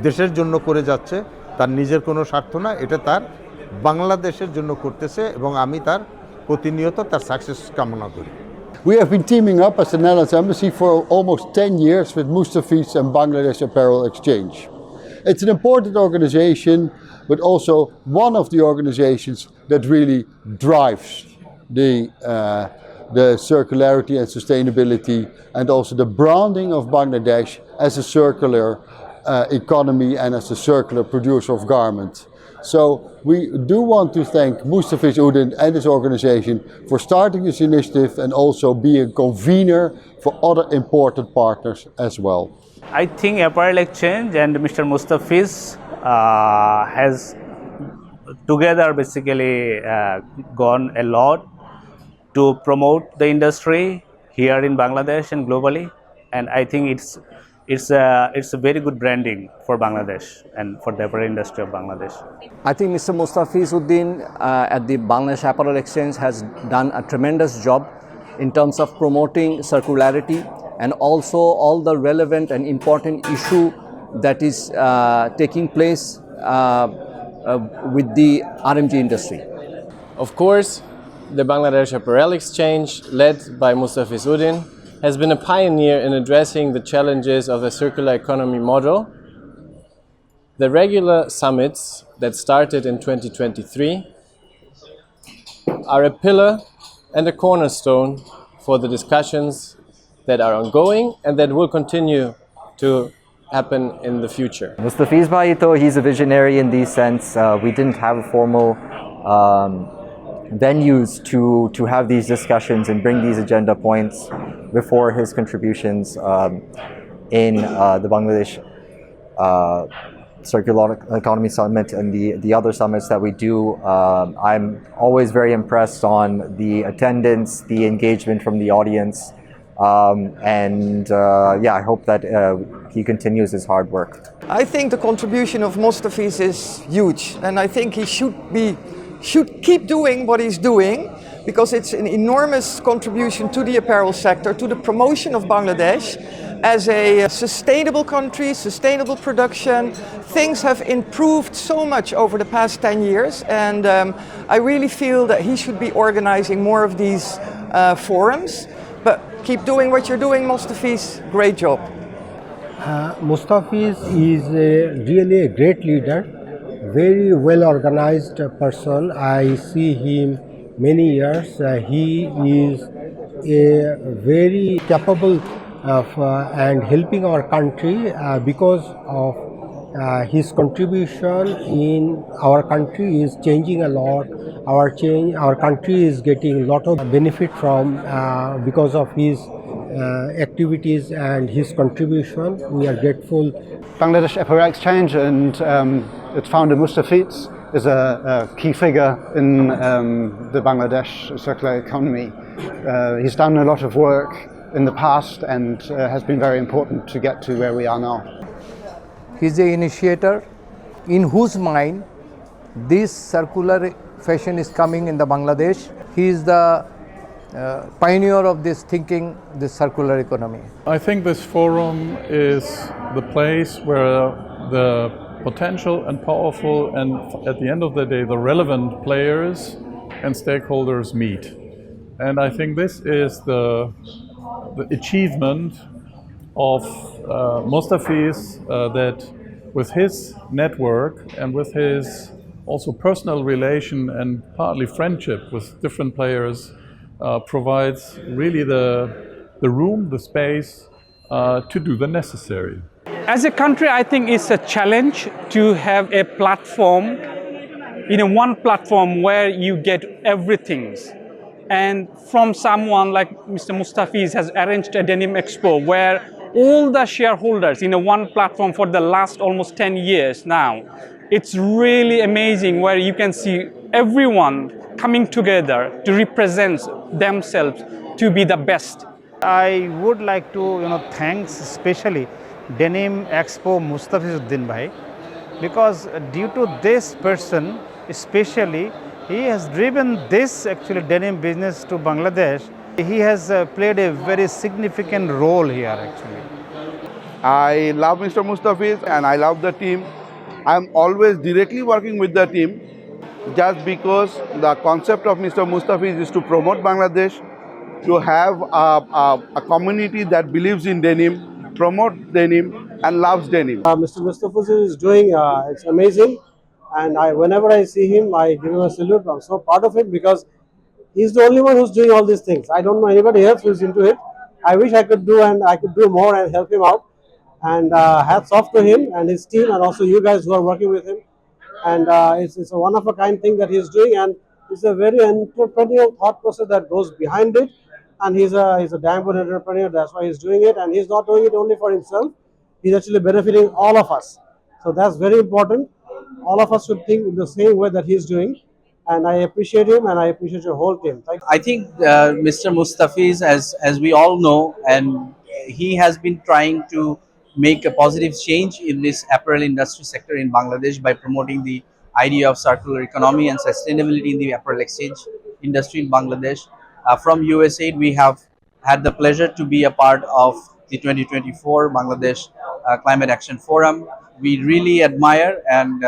দেশের জন্য করে যাচ্ছে, তার নিজের কোনো স্বার্থ না, এটা তার বাংলাদেশের জন্য করতেছে, এবং আমি তার প্রতিনিয়ত তার সাকসেস কামনা করি। We have been teaming up as the Netherlands Embassy for almost 10 years with Mustafiz and Bangladesh Apparel Exchange. It's an important organization, but also one of the organizations that really drives the circularity and sustainability, and also the branding of Bangladesh as a circular economy and as a circular producer of garments. So we do want to thank Mustafiz Uddin and his organization for starting this initiative, and also being a convener for other important partners as well. I think Apparel Exchange and Mr. Mustafiz has together basically gone a lot to promote the industry here in Bangladesh and globally, and I think it's a very good branding for Bangladesh and for the apparel industry of Bangladesh. I think Mr. Mustafiz Uddin at the Bangladesh Apparel Exchange has done a tremendous job in terms of promoting circularity, and also all the relevant and important issue that is taking place with the RMG industry. Of course, the Bangladesh Apparel Exchange, led by Mustafiz Uddin, has been a pioneer in addressing the challenges of the circular economy model. The regular summits that started in 2023 are a pillar and a cornerstone for the discussions that are ongoing and that will continue to happen in the future. Mustafiz Bhai, though, he's a visionary in this sense. We didn't have formal venues to have these discussions and bring these agenda points before his contributions in the Bangladesh Circular Economy Summit and the other summits that we do. I'm always very impressed on the attendance, the engagement from the audience, yeah, I hope that he continues his hard work. I think the contribution of Mustafiz is huge, and I think he should keep doing what he's doing, because it's an enormous contribution to the apparel sector, to the promotion of Bangladesh as a sustainable country, sustainable production. Things have improved so much over the past 10 years, and I really feel that he should be organizing more of these forums. But keep doing what you're doing, Mustafiz. Great job. Mustafiz is really a great leader, very well organized person. I see him many years. He is a very capable of and helping our country because of his contribution in our country is changing a lot. Our country is getting a lot of benefit from because of his activities and his contribution. We are grateful. Bangladesh Apparel Exchange and its founder Mustafiz is a key figure in the Bangladesh circular economy. He's done a lot of work in the past and has been very important to get to where we are now. He's the initiator in whose mind this circular fashion is coming in the Bangladesh. He is the pioneer of this thinking, this circular economy. I think this forum is the place where the potential and powerful and at the end of the day the relevant players and stakeholders meet. And I think this is the achievement of Mustafiz, that with his network and with his also personal relation and partly friendship with different players provides really the room, the space to do the necessary. As a country, I think it's a challenge to have a platform, one platform where you get everything. And from someone like Mr. Mustafiz has arranged a Denim Expo where all the shareholders in one platform for the last almost 10 years now. It's really amazing where you can see everyone coming together to represent themselves to be the best. I would like to thanks especially Denim Expo Mustafizuddin Bhai, because due to this person especially, he has driven this actually denim business to Bangladesh. He has played a very significant role here actually. I love Mr. Mustafiz and I love the team. I'm always directly working with the team just because the concept of Mr. Mustafiz is to promote Bangladesh, to have a community that believes in denim, promote denim and loves denim. Mr. Mustafiz is doing, it's amazing. And whenever I see him, I give him a salute. I'm so proud of him because he's the only one who's doing all these things. I don't know anybody else who's into it. I wish I could do and I could do more and help him out. And hats off to him and his team and also you guys who are working with him. And it's a one-of-a-kind thing that he's doing, and it's a very entrepreneurial thought process that goes behind it. And he's a damn good entrepreneur. That's why he's doing it. And he's not doing it only for himself. He's actually benefiting all of us. So that's very important. All of us should think in the same way that he's doing. And I appreciate him and I appreciate your whole team. Thank you. I think Mr. Mustafiz, as we all know, and he has been trying to make a positive change in this apparel industry sector in Bangladesh by promoting the idea of circular economy and sustainability in the apparel exchange industry in Bangladesh. From USAID, we have had the pleasure to be a part of the 2024 Bangladesh Climate Action Forum. We really admire and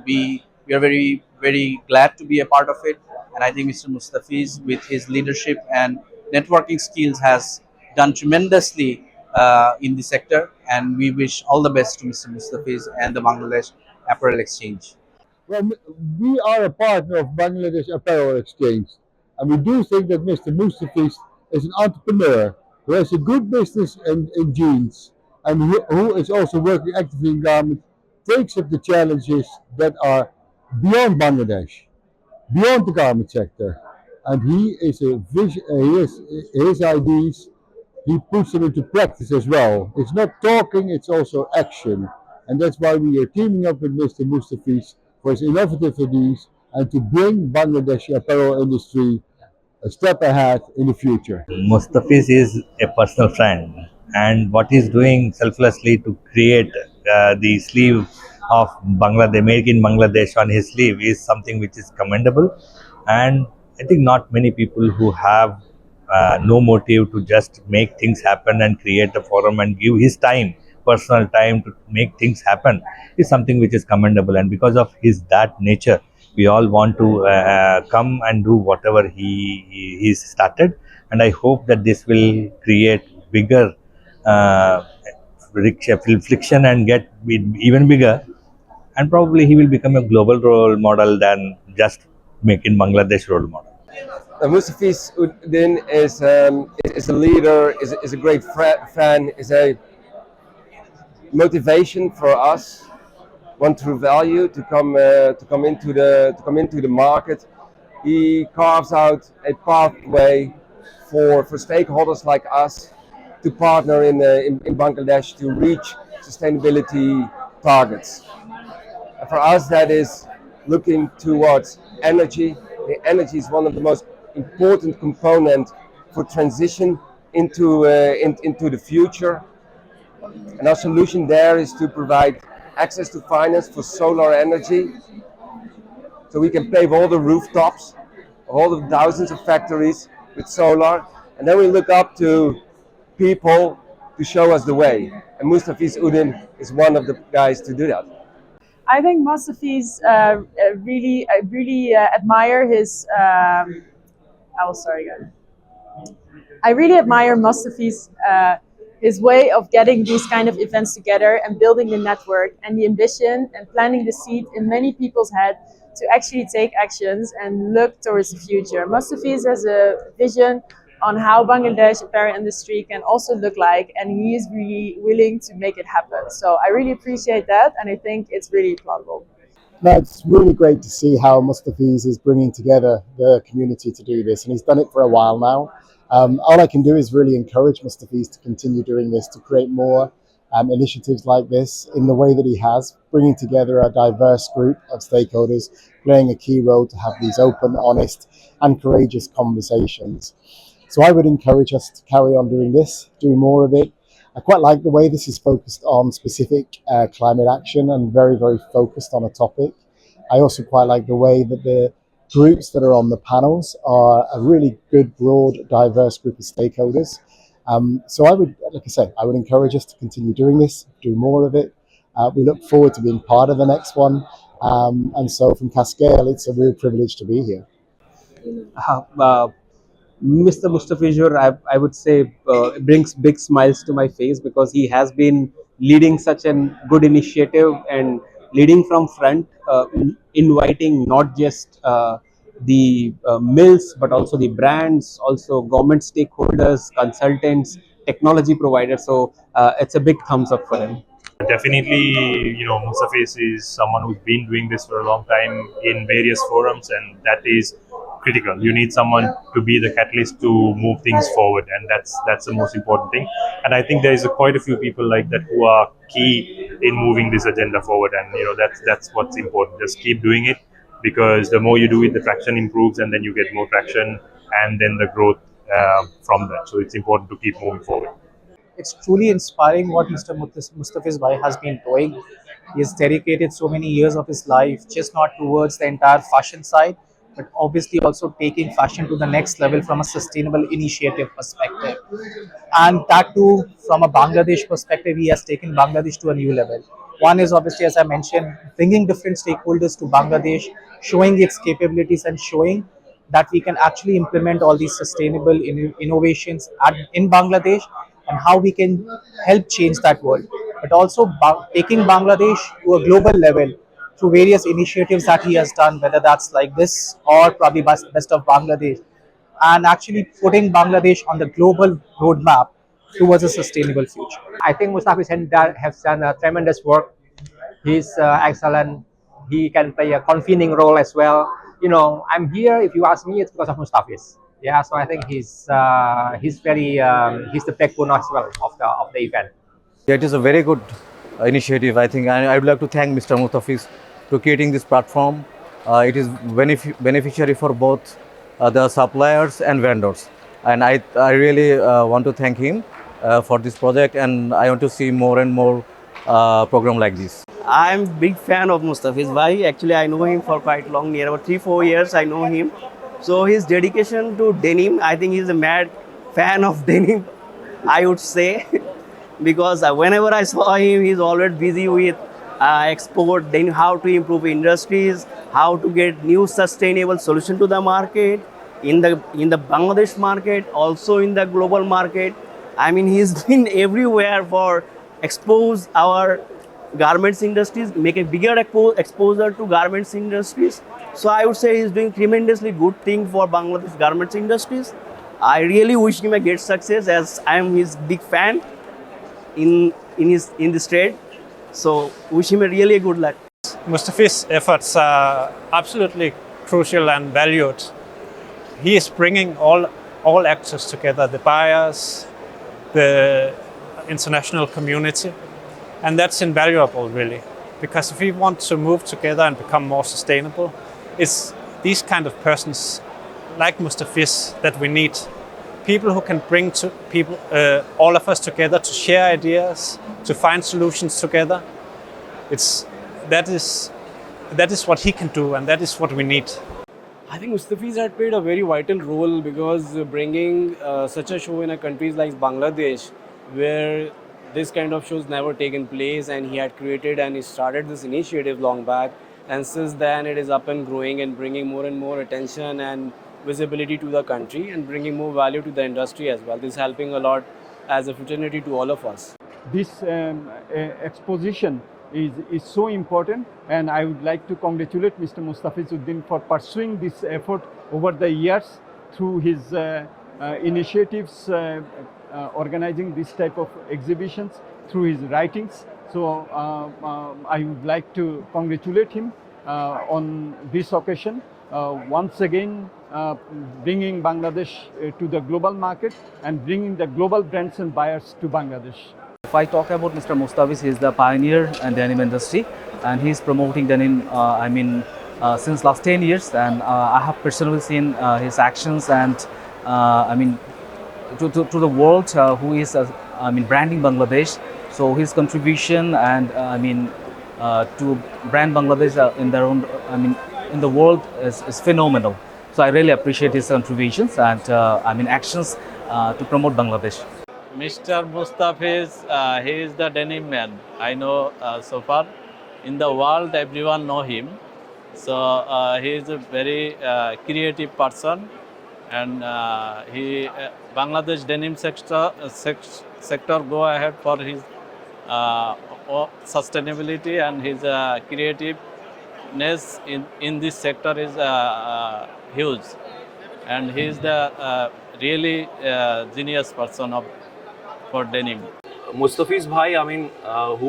we are very, very glad to be a part of it. And I think Mr. Mustafiz, with his leadership and networking skills, has done tremendously in the sector, and we wish all the best to Mr. Mustafiz and the Bangladesh Apparel Exchange. Well, we are a partner of Bangladesh Apparel Exchange, And we do think that Mr. Mustafiz is an entrepreneur who has a good business in jeans and who is also working actively in garment, takes up the challenges that are beyond Bangladesh, beyond the garment sector. And he is a vision, his ideas, he puts them into practice as well. It's not talking, it's also action. And that's why we are teaming up with Mr. Mustafiz for his innovative ideas and to bring Bangladeshi apparel industry a step ahead in the future. Mustafiz is a personal friend, and what he's doing selflessly to create the sleeve of Bangladesh, made in Bangladesh on his sleeve is something which is commendable. And I think not many people who have no motive to just make things happen and create a forum and give his time, personal time to make things happen is something which is commendable. And because of that nature, we all want to come and do whatever he started. And I hope that this will create bigger friction and get even bigger. And probably he will become a global role model than just Make in Bangladesh role model. Mustafiz Uddin is a leader, is a great fan, is a motivation for us, one true value to come into the market. He carves out a pathway for stakeholders like us to partner in Bangladesh to reach sustainability targets. And for us, that is looking towards energy. The energy is one of the most important components for transition into the future. And our solution there is to provide access to finance for solar energy, so we can pave all the rooftops of all the thousands of factories with solar, and then we look up to people to show us the way. And Mustafiz Uddin is one of the guys to do that. I think Mustafiz really admire his. I really admire Mustafiz. His way of getting these kind of events together and building the network and the ambition and planting the seed in many people's head to actually take actions and look towards the future. Mustafiz has a vision on how Bangladesh apparel industry can also look like, and he is really willing to make it happen. So I really appreciate that, and I think it's really plausible. No, it's really great to see how Mustafiz is bringing together the community to do this, and he's done it for a while now. All I can do is really encourage Mustafiz to continue doing this, to create more initiatives like this in the way that he has, bringing together a diverse group of stakeholders, playing a key role to have these open, honest and courageous conversations. So I would encourage us to carry on doing this, do more of it. I quite like the way this is focused on specific climate action and very, very focused on a topic. I also quite like the way that the groups that are on the panels are a really good, broad, diverse group of stakeholders. So I would, like I say, I would encourage us to continue doing this, do more of it. We look forward to being part of the next one. And so from Cascale, it's a real privilege to be here. Mr. Mustafizur, I would say, brings big smiles to my face because he has been leading such a good initiative and leading from front, inviting not just the mills, but also the brands, also government stakeholders, consultants, technology providers. So it's a big thumbs up for him. Definitely, Mustafiz is someone who's been doing this for a long time in various forums, and that is critical. You need someone to be the catalyst to move things forward, and that's the most important thing. And I think there is quite a few people like that who are key in moving this agenda forward, and that's what's important. Just keep doing it, because the more you do it, the traction improves, and then you get more traction, and then the growth from that. So it's important to keep moving forward. It's truly inspiring what Mr. Mustafiz Bhai has been doing. He has dedicated so many years of his life, just not towards the entire fashion side, but obviously also taking fashion to the next level from a sustainable initiative perspective. And that too, from a Bangladesh perspective, he has taken Bangladesh to a new level. One is obviously, as I mentioned, bringing different stakeholders to Bangladesh, showing its capabilities and showing that we can actually implement all these sustainable innovations in Bangladesh, and how we can help change that world. But also taking Bangladesh to a global level through various initiatives that he has done, whether that's like this or probably Best of Bangladesh. and actually putting Bangladesh on the global roadmap towards a sustainable future. I think Mustafiz has done a tremendous work. He's excellent. He can play a convening role as well. You know, I'm here. If you ask me, it's because of Mustafiz. Yeah, so I think he's very he's the backbone as well of the event. Yeah, it is a very good initiative, I think, and I would like to thank Mr. Mustafiz to creating this platform. It is beneficiary for both the suppliers and vendors, and I really want to thank him for this project, and I want to see more and more program like this. I'm big fan of Mustafiz Bhai. Actually, I know him for quite long, near about 3-4 years. I know him. So his dedication to denim, I think he's a mad fan of denim, I would say, because whenever I saw him, he's always busy with export, then how to improve industries, how to get new sustainable solution to the market, in the Bangladesh market, also in the global market. I mean, he's been everywhere for expose our garments industries, make a bigger exposure to garments industries. So I would say he's doing tremendously good thing for Bangladesh garments industries. I really wish him a great success, as I am his big fan in this trade. So wish him a really good luck. Mustafiz's efforts are absolutely crucial and valued. He is bringing all actors together, the buyers, the international community, and that's invaluable, really, because if we want to move together and become more sustainable, it's these kind of persons like Mustafiz that we need. People who can bring all of us together to share ideas, to find solutions together. That is what he can do, and that is what we need. I think Mustafiz had played a very vital role, because bringing such a show in a country like Bangladesh, where this kind of shows never taken place, and he had created and he started this initiative long back, and since then it is up and growing and bringing more and more attention and visibility to the country and bringing more value to the industry as well. This is helping a lot as a fraternity to all of us. This exposition is so important, and I would like to congratulate Mr. Mustafizuddin for pursuing this effort over the years through his initiatives, organizing this type of exhibitions, through his writings. So I would like to congratulate him on this occasion, once again bringing Bangladesh to the global market and bringing the global brands and buyers to Bangladesh. If I talk about Mr. Mustafiz, he is the pioneer in denim industry, and he is promoting denim, since last 10 years, and I have personally seen his actions, and to the world who is branding Bangladesh. So his contribution and to brand Bangladesh in their own in the world is phenomenal. So I really appreciate his contributions and actions to promote Bangladesh. Mr. Mustafiz, he is the denim man. I know so far. In the world, everyone know him. So he is a very creative person, and Bangladesh denim sector go ahead for his sustainability, and his creativeness in this sector is huge, and he is the really genius person for denim. Mustafiz Bhai,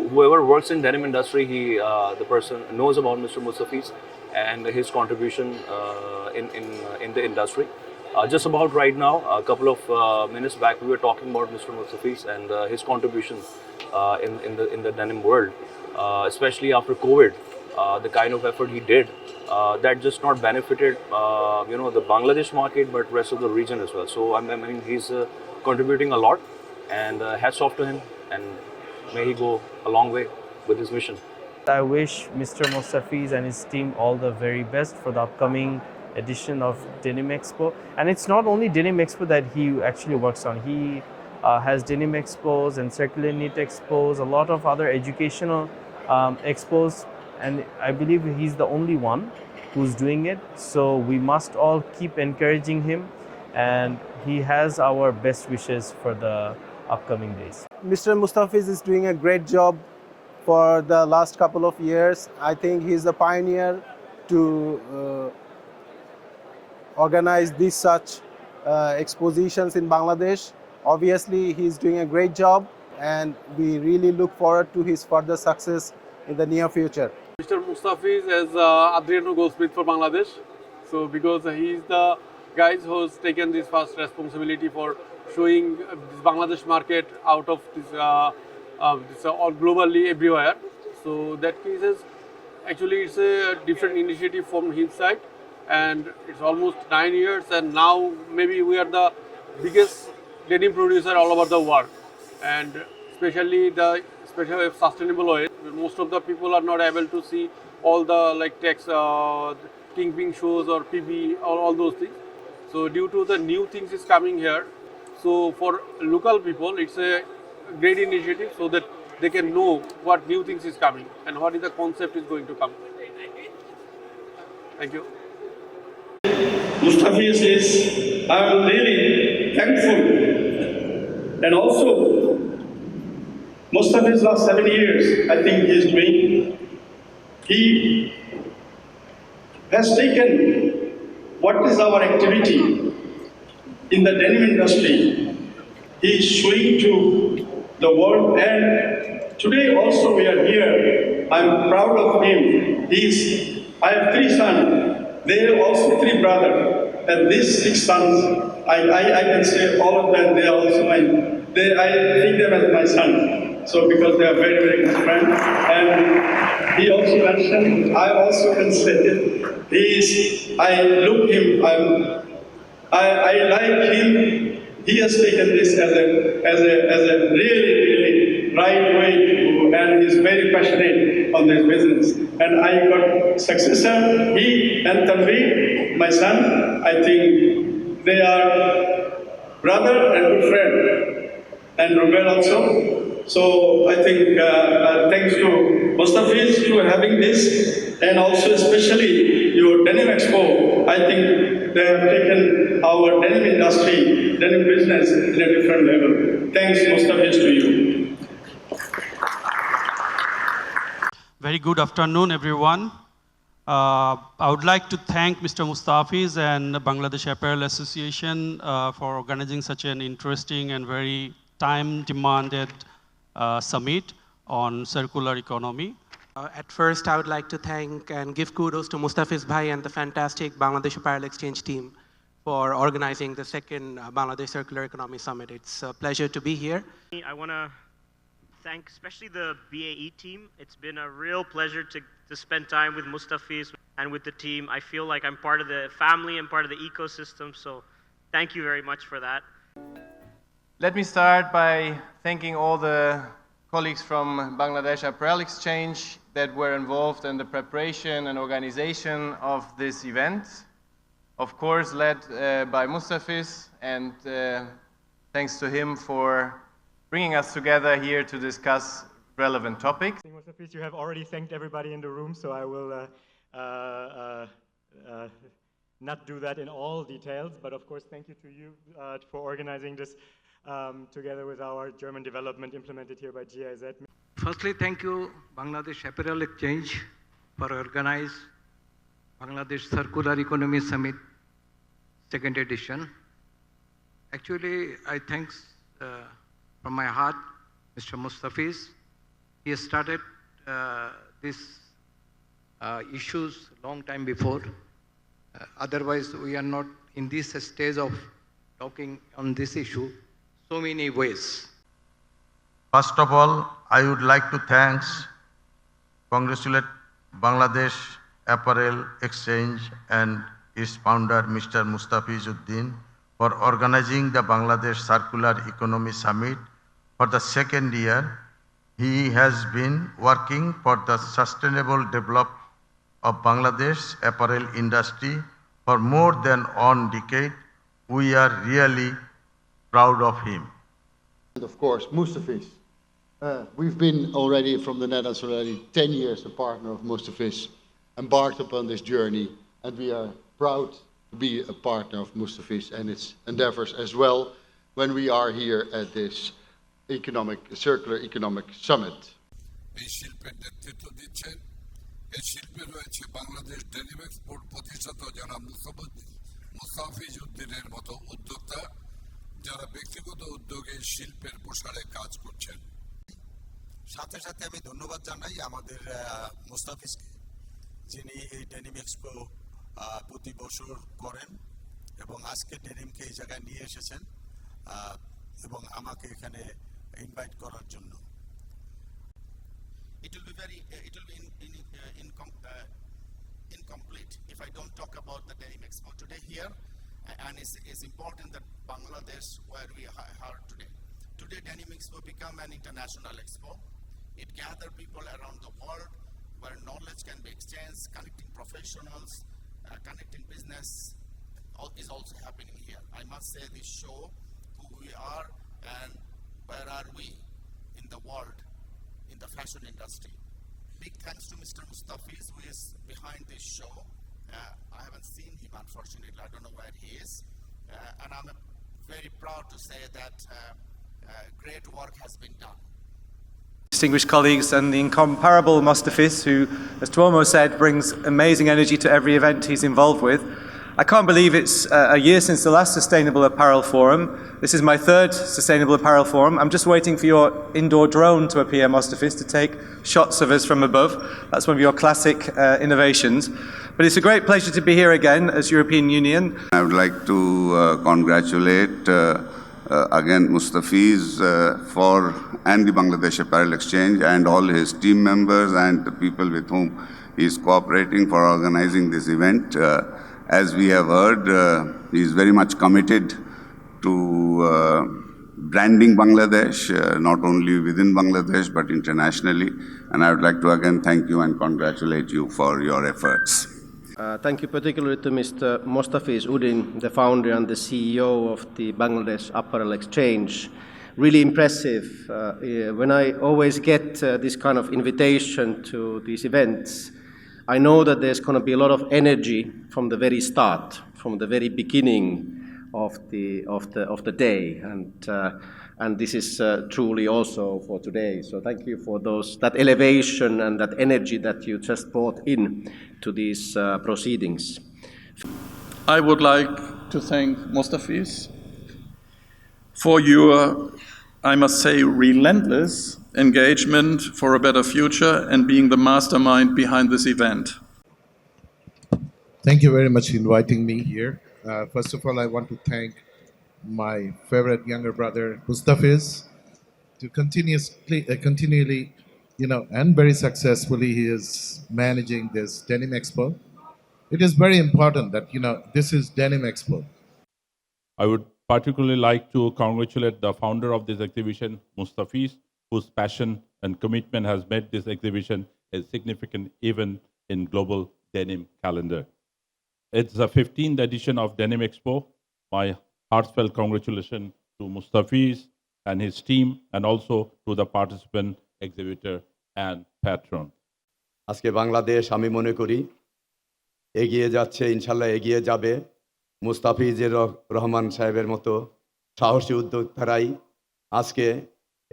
whoever works in denim industry, the person knows about Mr. Mustafiz and his contribution in the industry. Just about right now, a couple of minutes back, we were talking about Mr. Mustafiz and his contribution in the denim world, especially after COVID. The kind of effort he did, that just not benefited the Bangladesh market, but rest of the region as well. So he's contributing a lot, and hats off to him, and may he go a long way with his mission. I wish Mr. Mustafiz and his team all the very best for the upcoming edition of Denim Expo. And it's not only Denim Expo that he actually works on. He has Denim Expos and Circular Knit Expos, a lot of other educational expos, and I believe he's the only one who's doing it. So we must all keep encouraging him, and he has our best wishes for the upcoming days. Mr. Mustafiz is doing a great job for the last couple of years. I think he's the pioneer to organize this such expositions in Bangladesh. Obviously, he's doing a great job, and we really look forward to his further success in the near future. Mr. Mustafiz as Adriano Goldsmith for Bangladesh. So because he is the guy who's taken this first responsibility for showing this Bangladesh market out of this, all globally everywhere. So that cases actually it's a different initiative from his side, and it's almost 9 years, and now maybe we are the biggest denim producer all over the world, and especially sustainable oil. Most of the people are not able to see all the like text, kingpin shows or PB or all those things. So due to the new things is coming here, so for local people it's a great initiative so that they can know what new things is coming and what is the concept is going to come. Thank you. Mustafiz is, I am really thankful, and also Mustafiz last 7 years, I think he is doing. He has taken what is our activity in the denim industry. He is showing to the world, and today also we are here. I am proud of him. I have 3 sons. They are also 3 brothers, and these 6 sons, I can say all of them, they are also mine. I think them as my son. So because they are very, very good friends. And he also mentioned, I also can say, I look him, I like him. He has taken this as a really, really right way to, and he's very passionate on this business. And I got successor, he and Tanvi, my son, I think they are brother and good friend, and Ruben also. So I think thanks to Mustafiz to having this, and also especially your Denim Expo. I think they have taken our denim industry, denim business in a different level. Thanks Mustafiz to you. Very good afternoon, everyone. I would like to thank Mr. Mustafiz and Bangladesh Apparel Association for organizing such an interesting and very time-demanded summit on circular economy. At first, I would like to thank and give kudos to Mustafiz Bhai and the fantastic Bangladesh Apparel Exchange team for organizing the second Bangladesh Circular Economy Summit. It's a pleasure to be here. I want to thank especially the BAE team. It's been a real pleasure to spend time with Mustafiz and with the team. I feel like I'm part of the family and part of the ecosystem, so thank you very much for that. Let me start by thanking all the colleagues from Bangladesh Apparel Exchange that were involved in the preparation and organization of this event. Of course, led by Mustafiz, and thanks to him for bringing us together here to discuss relevant topics. Mustafiz, you have already thanked everybody in the room, so I will not do that in all details, but of course, thank you to you for organizing this together with our German development implemented here by GIZ. Firstly, thank you, Bangladesh Apparel Exchange, for organizing Bangladesh Circular Economy Summit, 2nd edition. Actually, I thanks from my heart, Mr. Mustafiz. He has started these issues long time before. Otherwise, we are not in this stage of talking on this issue so many ways. First of all, I would like to congratulate Bangladesh Apparel Exchange and its founder, Mr. Mustafiz Uddin, for organizing the Bangladesh Circular Economy Summit for the 2nd year. He has been working for the sustainable development of Bangladesh apparel industry for more than 1 decade. We are really proud of him. And of course, Mustafiz. We've been already from the Netherlands 10 years a partner of Mustafiz, embarked upon this journey, and we are proud to be a partner of Mustafiz and its endeavors as well when we are here at this Circular Economic Summit. এই শিল্পের নেতৃত্ব দিচ্ছেন। এই শিল্পে রয়েছে Bangladesh denim export প্রতিষ্ঠাতা জনাব মুস্তাফিজ উদ্দিনের মতো উদ্যোক্তা যারা ব্যক্তিগত উদ্যোগে শিল্পের প্রসারে কাজ করছেন। সাথে সাথে আমি ধন্যবাদ জানাই আমাদের মুস্তাফিজকে, যিনি এই ডেনিম এক্সপো প্রতি বছর করেন এবং আজকে ডেনিমকে এই জায়গায় নিয়ে এসেছেন এবং আমাকে এখানে ইনভাইট করার জন্য। It will be incomplete if I don't talk about the Denim Expo today here, and it's important that Bangladesh, where we are today. Today, Denim Expo become an international expo. It gathers people around the world where knowledge can be exchanged, connecting professionals, connecting business. All is also happening here. I must say this show who we are and where are we in the world, in the fashion industry. Big thanks to Mr. Mustafiz, who is behind this show. I haven't seen him, unfortunately. I don't know where he is. And I'm very proud to say that great work has been done. Distinguished colleagues, and the incomparable Mustafiz, who, as Tuomo said, brings amazing energy to every event he's involved with. I can't believe it's a year since the last Sustainable Apparel Forum. This is my third Sustainable Apparel Forum. I'm just waiting for your indoor drone to appear, Mustafiz, to take shots of us from above. That's one of your classic innovations. But it's a great pleasure to be here again as European Union. I would like to congratulate again Mustafiz and the Bangladesh Apparel Exchange and all his team members and the people with whom he is cooperating for organizing this event. As we have heard, he is very much committed to branding Bangladesh, not only within Bangladesh but internationally. And I would like to again thank you and congratulate you for your efforts. Thank you particularly to Mr. Mustafiz Uddin, the founder and the CEO of the Bangladesh Apparel Exchange. Really impressive. When I always get this kind of invitation to these events, I know that there's going to be a lot of energy from the very start, from the very beginning of the day, and this is truly also for today. So thank you for that elevation and that energy that you just brought in to these proceedings. I would like to thank Mustafiz for your, I must say, relentless engagement for a better future and being the mastermind behind this event. Thank you very much for inviting me here. First of all, I want to thank my favorite younger brother, Mustafiz, to continually, and very successfully, he is managing this Denim Expo. It is very important that, this is Denim Expo. I would particularly like to congratulate the founder of this exhibition, Mustafiz, whose passion and commitment has made this exhibition a significant event in global denim calendar. It's the 15th edition of Denim Expo. My heartfelt congratulations to Mustafiz and his team, and also to the participant, exhibitor, and patron. আজকে বাংলাদেশ আমি মনে করি এগিয়ে যাচ্ছে, ইনশাল্লাহ এগিয়ে যাবে। মুস্তাফিজুর রহমান সাহেবের মতো সাহসী উদ্যোক্তারাই আজকে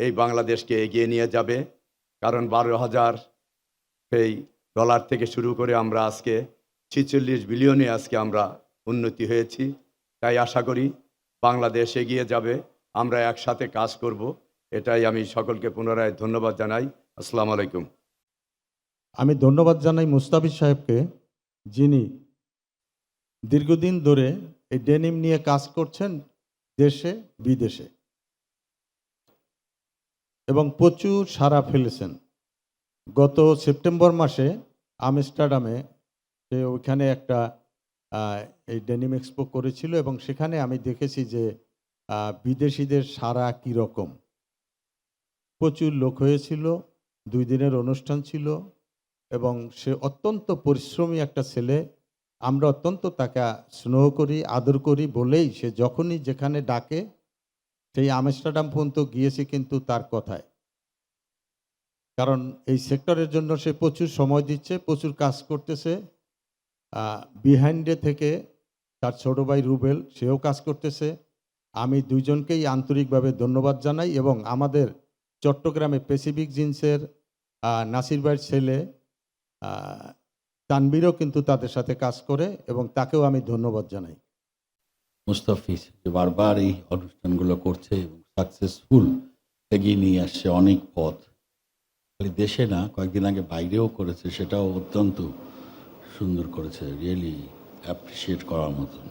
এই বাংলাদেশকে এগিয়ে নিয়ে যাবে, কারণ 12,000 ডলার থেকে শুরু করে আমরা আজকে 46 বিলিয়নে আজকে আমরা উন্নতি হয়েছি। তাই আশা করি বাংলাদেশ এগিয়ে যাবে, আমরা একসাথে কাজ করব। এটাই আমি সকলকে পুনরায় ধন্যবাদ জানাই। আসসালামু আলাইকুম। আমি ধন্যবাদ জানাই মুস্তাফিজ সাহেবকে, যিনি দীর্ঘদিন ধরে এই ডেনিম নিয়ে কাজ করছেন দেশে বিদেশে এবং প্রচুর সাড়া ফেলেছেন। গত সেপ্টেম্বর মাসে আমস্টারডামে সে ওইখানে একটা এই ডেনিম এক্সপো করেছিল এবং সেখানে আমি দেখেছি যে বিদেশিদের সাড়া কীরকম। প্রচুর লোক হয়েছিল, 2 দিনের অনুষ্ঠান ছিল এবং সে অত্যন্ত পরিশ্রমী একটা ছেলে। আমরা অত্যন্ত তাকে স্নেহ করি, আদর করি বলেই সে যখনই যেখানে ডাকে সেই আমস্টারডাম পর্যন্ত গিয়েছে কিন্তু তার কথায়, কারণ এই সেক্টরের জন্য সে প্রচুর সময় দিচ্ছে, প্রচুর কাজ করতেছে। বিহাইন্ডে থেকে তার ছোট ভাই রুবেল, সেও কাজ করতেছে। আমি দুইজনকেই আন্তরিকভাবে ধন্যবাদ জানাই এবং আমাদের চট্টগ্রামে প্যাসিফিক জিন্সের নাসির ভাইয়ের ছেলে তানবীরও কিন্তু তাদের সাথে কাজ করে এবং তাকেও আমি ধন্যবাদ জানাই। মুস্তাফিজ যে বারবার এই অনুষ্ঠানগুলো করছে এবং সাকসেসফুল এগিয়ে নিয়ে আসছে অনেক পথ, খালি দেশে না কয়েকদিন আগে বাইরেও করেছে, সেটাও অত্যন্ত সুন্দর করেছে, রিয়েলি অ্যাপ্রিসিয়েট করার মতন।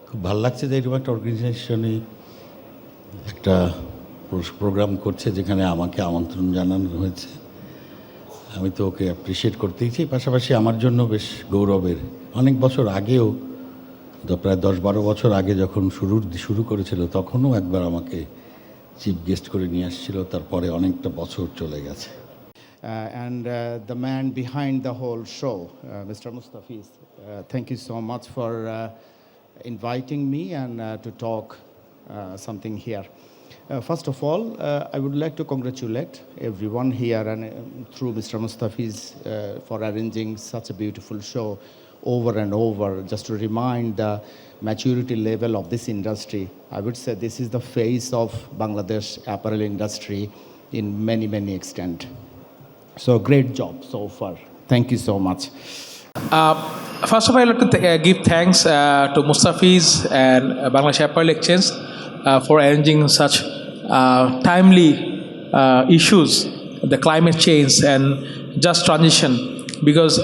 খুব ভালো লাগছে যে এরকম একটা অর্গানাইজেশনে একটা প্রোগ্রাম করছে যেখানে আমাকে আমন্ত্রণ জানানো হয়েছে। আমি তো ওকে অ্যাপ্রিসিয়েট করতেই চাই, পাশাপাশি আমার জন্য বেশ গৌরবের। অনেক বছর আগেও, প্রায় 10-12 বছর আগে যখন শুরু করেছিল, তখনও একবার আমাকে চিফ গেস্ট করে নিয়ে আসছিল, তারপরে অনেকটা বছর চলে গেছে। And the man behind the whole show, Mr. Mustafiz, thank you so much for inviting me and to talk something here. First of all, I would like to congratulate everyone here and through Mr. Mustafiz for arranging such a beautiful show over and over, just to remind the maturity level of this industry. I would say this is the face of Bangladesh apparel industry in many, many extent. So great job so far. Thank you so much. First of all, I'd like to give thanks to Mustafiz and Bangladesh Apparel Exchange for arranging such timely issues, the climate change and just transition, because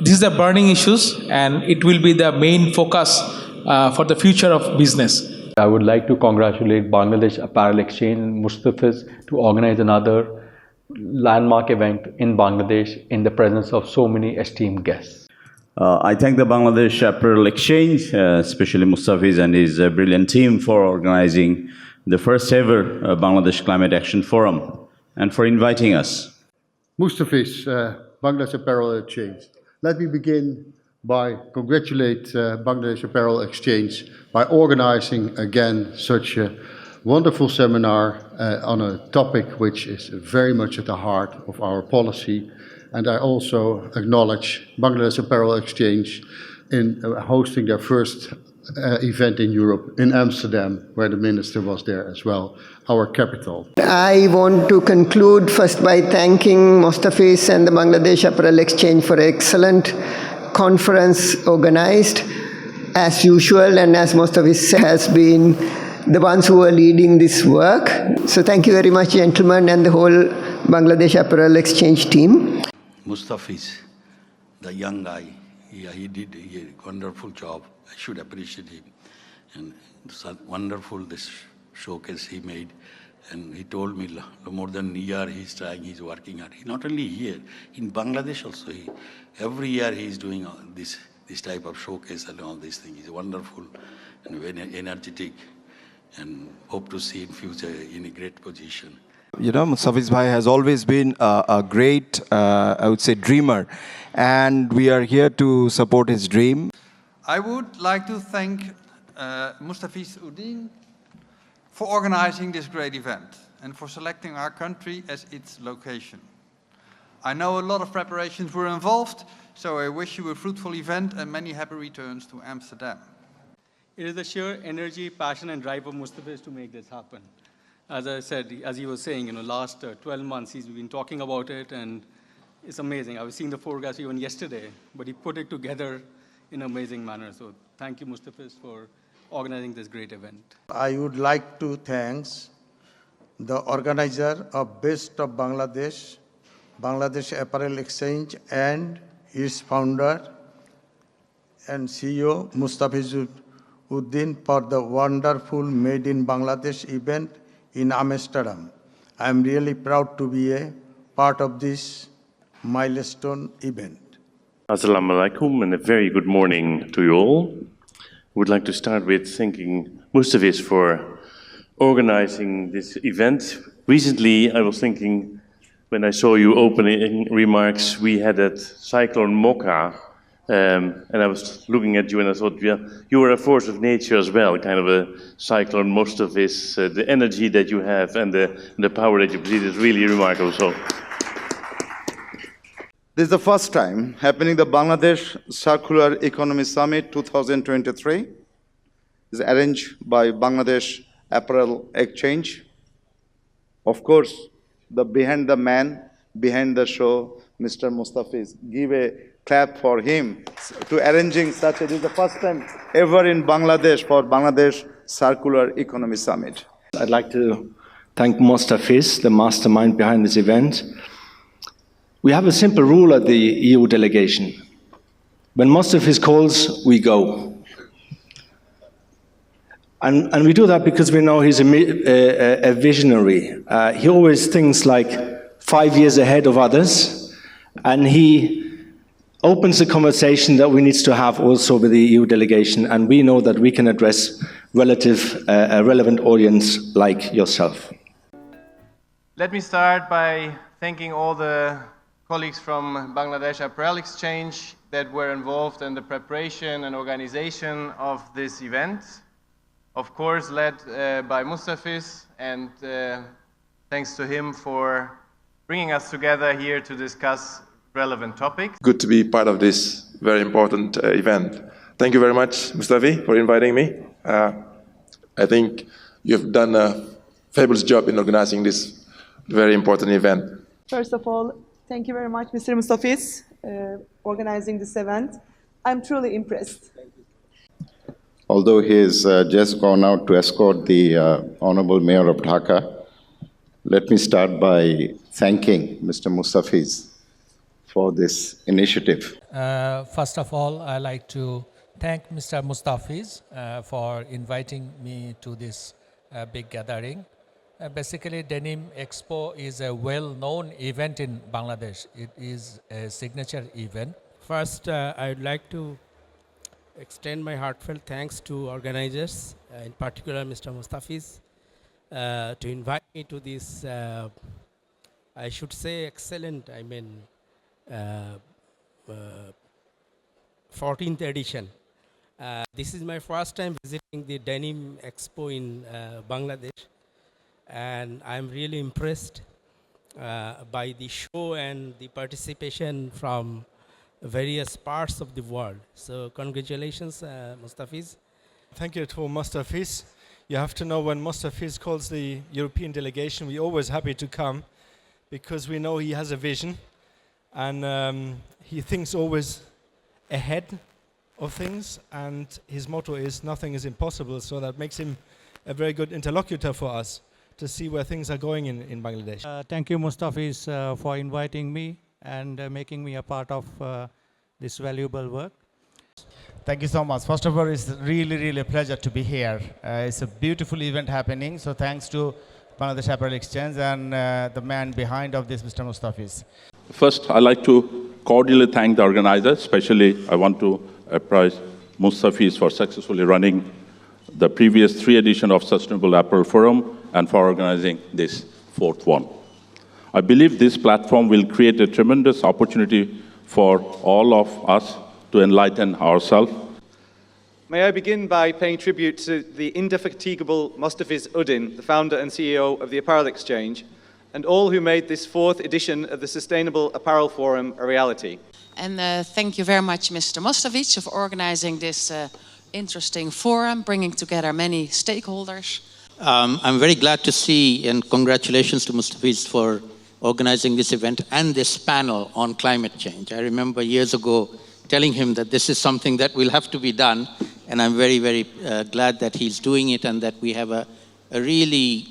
these are burning issues and it will be the main focus for the future of business. I would like to congratulate Bangladesh Apparel Exchange and Mustafiz to organize another landmark event in Bangladesh in the presence of so many esteemed guests. I thank the Bangladesh Apparel Exchange, especially Mustafiz and his brilliant team, for organizing the first ever Bangladesh Climate Action Forum and for inviting us. Mustafiz, Bangladesh Apparel Exchange. Let me begin by congratulate Bangladesh Apparel Exchange by organizing again such a wonderful seminar on a topic which is very much at the heart of our policy. And I also acknowledge Bangladesh Apparel Exchange in hosting their first event in Europe in Amsterdam, where the minister was there as well, our capital. I want to conclude first by thanking Mustafiz and the Bangladesh Apparel Exchange for excellent conference organized as usual, and as Mustafiz has been the ones who are leading this work. So thank you very much, gentlemen, and the whole Bangladesh Apparel Exchange team. Mustafiz, the young guy, he did a wonderful job. I should appreciate him. And it's wonderful this showcase he made. And he told me more than a year he's trying, he's working hard. Not only here, in Bangladesh also. Every year he's doing this type of showcase and all these things. He's wonderful and very energetic, and hope to see in future in a great position. You know, Mustafiz Bhai has always been a great, I would say, dreamer, and we are here to support his dream. I would like to thank Mustafiz Uddin for organizing this great event and for selecting our country as its location. I know a lot of preparations were involved, so I wish you a fruitful event and many happy returns to Amsterdam. It is the sheer energy, passion, and drive of Mustafiz to make this happen. As I said, as he was saying, last 12 months he's been talking about it, and it's amazing. I was seeing the forecast even yesterday, but he put it together in an amazing manner. So thank you, Mustafiz, for organizing this great event. I would like to thank the organizer of Best of Bangladesh, Bangladesh Apparel Exchange, and its founder and CEO, Mustafiz Uddin, for the wonderful Made in Bangladesh event in Amsterdam. I am really proud to be a part of this milestone event. Assalamu alaikum and a very good morning to you all. I would like to start with thanking Mustafiz for organizing this event. Recently, I was thinking, when I saw you opening remarks, we had that cyclone Mocha, and I was looking at you and I thought, yeah, you are a force of nature as well, kind of a cyclone. Mustafiz, the energy that you have and the power that you possess is really remarkable. So, this is the first time happening the Bangladesh Circular Economy Summit 2023. It's arranged by Bangladesh Apparel Exchange. Of course, behind the man, behind the show, Mr. Mustafiz, give a clap for him to arranging such a, this is the first time ever in Bangladesh for Bangladesh Circular Economy Summit. I'd like to thank Mustafiz, the mastermind behind this event. We have a simple rule at the EU delegation. When Mustafiz calls, we go. And we do that because we know he's a visionary. He always thinks like 5 years ahead of others, and he opens the conversation that we need to have also with the EU delegation, and we know that we can address a relevant audience like yourself. Let me start by thanking all the colleagues from Bangladesh Apparel Exchange that were involved in the preparation and organization of this event. Of course, led by Mustafiz, and thanks to him for bringing us together here to discuss relevant topics. Good to be part of this very important event. Thank you very much, Mustafi, for inviting me. I think you've done a fabulous job in organizing this very important event. First of all, thank you very much, Mr. Mustafiz, organizing this event. I'm truly impressed. Although he has just gone out to escort the Honorable Mayor of Dhaka, let me start by thanking Mr. Mustafiz for this initiative. First of all, I'd like to thank Mr. Mustafiz for inviting me to this big gathering. Basically, Denim Expo is a well-known event in Bangladesh. It is a signature event. First, I'd like to extend my heartfelt thanks to organizers, in particular Mr. Mustafiz, to invite me to this, I should say, excellent, 14th edition. This is my first time visiting the Denim Expo in Bangladesh, and I'm really impressed by the show and the participation from various parts of the world. So congratulations, Mustafiz. Thank you to Mustafiz. You have to know when Mustafiz calls the European delegation, we're always happy to come because we know he has a vision and he thinks always ahead of things, and his motto is nothing is impossible, so that makes him a very good interlocutor for us to see where things are going in Bangladesh. Thank you, Mustafiz, for inviting me and making me a part of this valuable work. Thank you so much. First of all, it's really a pleasure to be here. It's a beautiful event happening, so thanks to Bangladesh Apparel Exchange and the man behind of this, Mr. Mustafiz. First, I'd like to cordially thank the organizers. Especially, I want to praise Mustafiz for successfully running the previous 3 editions of Sustainable Apparel Forum and for organizing this 4th one. I believe this platform will create a tremendous opportunity for all of us to enlighten ourselves. May I begin by paying tribute to the indefatigable Mustafiz Uddin, the founder and CEO of the Apparel Exchange, and all who made this 4th edition of the Sustainable Apparel Forum a reality. And thank you very much, Mr. Mustafiz, for organizing this interesting forum, bringing together many stakeholders. I'm very glad to see, and congratulations to Mustafiz for organizing this event and this panel on climate change. I remember years ago telling him that this is something that will have to be done, and I'm very glad that he's doing it and that we have a really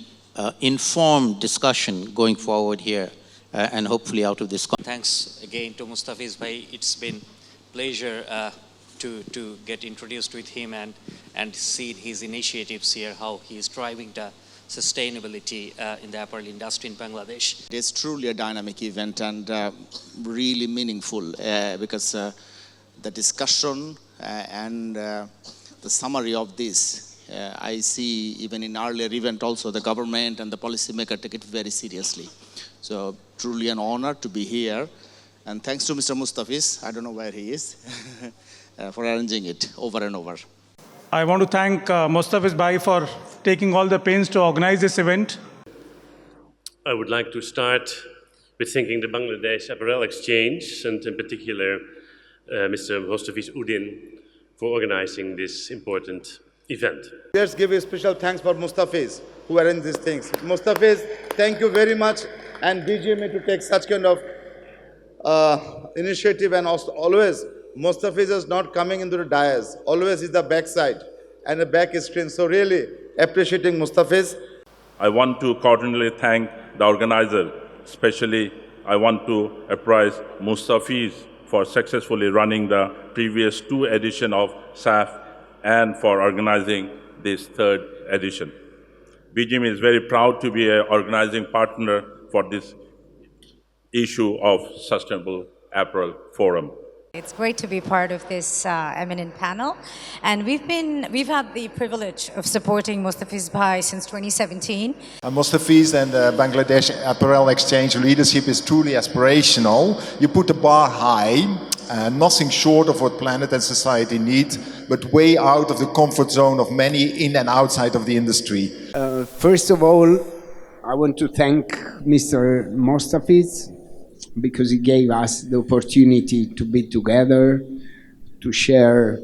informed discussion going forward here, and hopefully out of this. Thanks again to Mustafiz Bhai. It's been a pleasure to get introduced with him and see his initiatives here, how he is driving the sustainability in the apparel industry in Bangladesh. It is truly a dynamic event and really meaningful because the discussion and the summary of this, I see even in earlier event also the government and the policymaker take it very seriously. So truly an honor to be here, and thanks to Mr. Mustafiz, I don't know where he is, for arranging it over and over. I want to thank Mustafiz Bhai for taking all the pains to organize this event. I would like to start with thanking the Bangladesh Apparel Exchange and in particular Mr. Mustafiz Uddin for organizing this important event. Let's give a special thanks for Mustafiz who arranged these things. Mustafiz, thank you very much, and BGMA to take such kind of initiative, and also always Mustafiz is not coming into the dais. Always is the backside and the back screen. So really appreciating Mustafiz. I want to cordially thank the organizer. Especially, I want to apprise Mustafiz for successfully running the previous 2 editions of SAF and for organizing this 3rd edition. BGM is very proud to be an organizing partner for this issue of Sustainable Apparel Forum. It's great to be part of this eminent panel, and we've had the privilege of supporting Mustafiz Bhai since 2017. Mustafiz and the Bangladesh Apparel Exchange leadership is truly aspirational. You put the bar high, nothing short of what planet and society need, but way out of the comfort zone of many in and outside of the industry. First of all, I want to thank Mr. Mustafiz, because he gave us the opportunity to be together, to share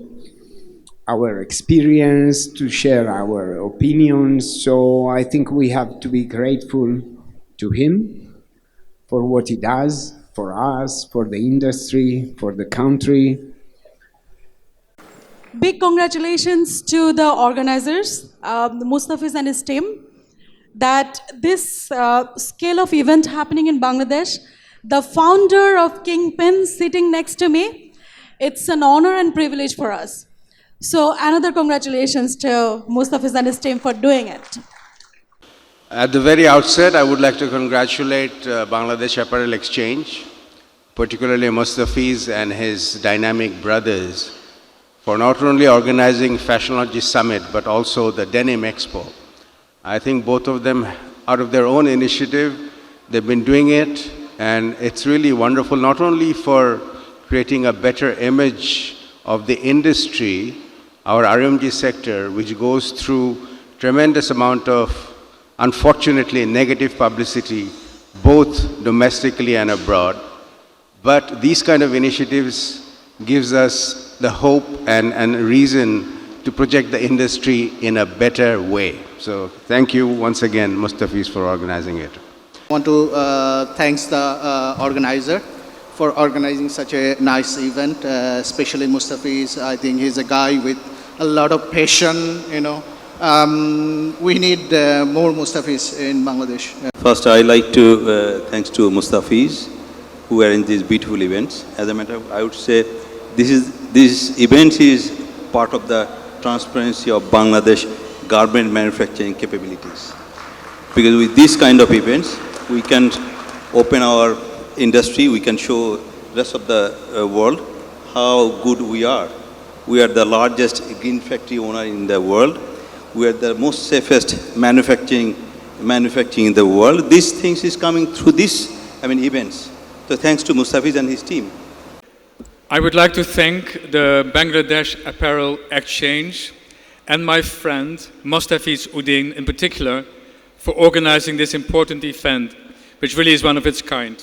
our experience, to share our opinions. So I think we have to be grateful to him for what he does for us, for the industry, for the country. Big congratulations to the organizers, Mustafiz and his team, that this scale of event happening in Bangladesh, the founder of Kingpin sitting next to me, it's an honor and privilege for us. So another congratulations to Mustafiz and his team for doing it. At the very outset, I would like to congratulate Bangladesh Apparel Exchange, particularly Mustafiz and his dynamic brothers, for not only organizing Fashionology Summit, but also the Denim Expo. I think both of them, out of their own initiative, they've been doing it. And it's really wonderful, not only for creating a better image of the industry, our RMG sector, which goes through tremendous amount of, unfortunately, negative publicity, both domestically and abroad. But these kind of initiatives gives us the hope and reason to project the industry in a better way. So thank you once again, Mustafiz, for organizing it. I want to thank the organizer for organizing such a nice event, especially Mustafiz. I think he's a guy with a lot of passion, you know. We need more Mustafiz in Bangladesh. First, I like to thanks to Mustafiz, who arranged these beautiful events. As a matter of, I would say this event is part of the transparency of Bangladesh garment manufacturing capabilities. Because with these kind of events, we can open our industry, we can show the rest of the world how good we are. We are the largest green factory owner in the world. We are the most safest manufacturing in the world. These things is coming through these events. So thanks to Mustafiz and his team. I would like to thank the Bangladesh Apparel Exchange and my friend Mustafiz Uddin in particular for organizing this important event, which really is one of its kind.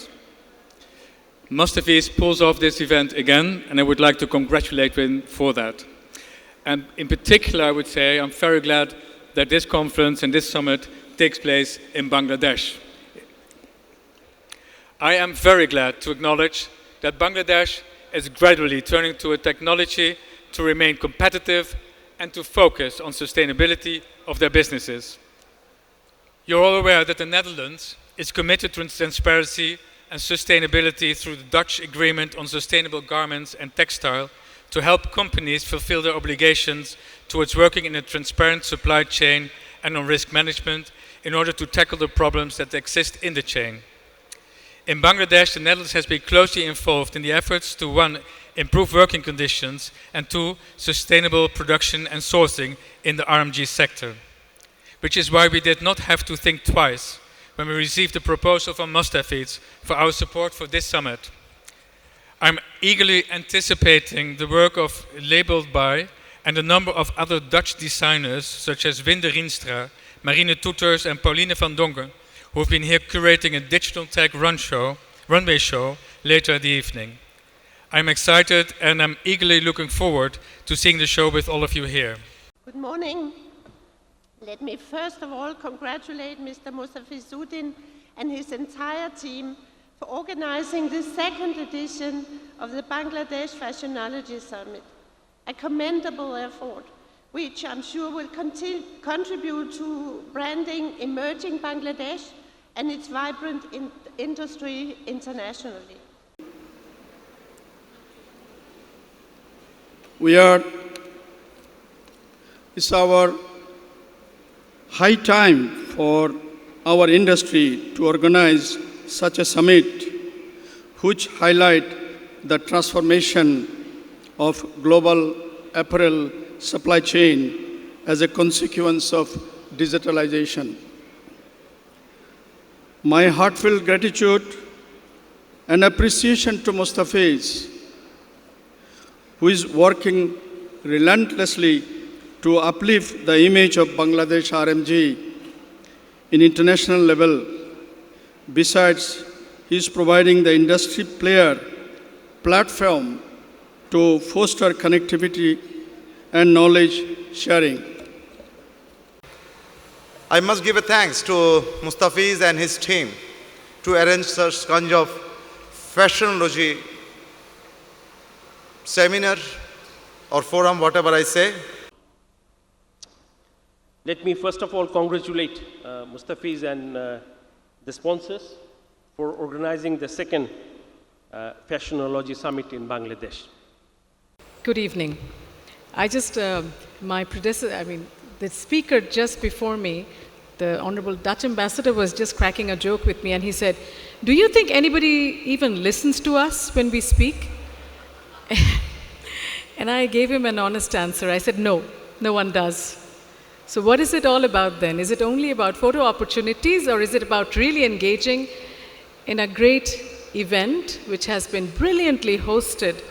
Mustafiz pulls off this event again, and I would like to congratulate him for that. And in particular, I would say I'm very glad that this conference and this summit takes place in Bangladesh. I am very glad to acknowledge that Bangladesh is gradually turning to a technology to remain competitive and to focus on sustainability of their businesses. You're all aware that the Netherlands is committed to transparency and sustainability through the Dutch Agreement on Sustainable Garments and Textile to help companies fulfill their obligations towards working in a transparent supply chain and on risk management in order to tackle the problems that exist in the chain. In Bangladesh, the Netherlands has been closely involved in the efforts to 1. Improve working conditions and 2. Sustainable production and sourcing in the RMG sector. Which is why we did not have to think twice when we received the proposal from Mustafiz for our support for this summit. I'm eagerly anticipating the work of Labeled By and a number of other Dutch designers such as Winde Rienstra, Marine Toeters and Pauline van Dongen, who have been here curating a digital tech runway show later in the evening. I'm excited and I'm eagerly looking forward to seeing the show with all of you here. Good morning. Let me first of all congratulate Mr. Mustafiz Uddin and his entire team for organizing the second edition of the Bangladesh Fashionology Summit. A commendable effort, which I'm sure will contribute to branding emerging Bangladesh and its vibrant industry internationally. It's our high time for our industry to organize such a summit which highlight the transformation of global apparel supply chain as a consequence of digitalization. My heartfelt gratitude and appreciation to Mustafiz, who is working relentlessly to uplift the image of Bangladesh RMG in international level. Besides, he is providing the industry player platform to foster connectivity and knowledge sharing. I must give a thanks to Mustafiz and his team to arrange such kind of fashionology seminar or forum, whatever I say. Let me first of all congratulate Mustafiz and the sponsors for organizing the second Fashionology Summit in Bangladesh. Good evening. My predecessor, the speaker just before me, the Honorable Dutch Ambassador, was just cracking a joke with me, and he said, "Do you think anybody even listens to us when we speak?" And I gave him an honest answer. I said, no one does. So what is it all about then? Is it only about photo opportunities, or is it about really engaging in a great event which has been brilliantly hosted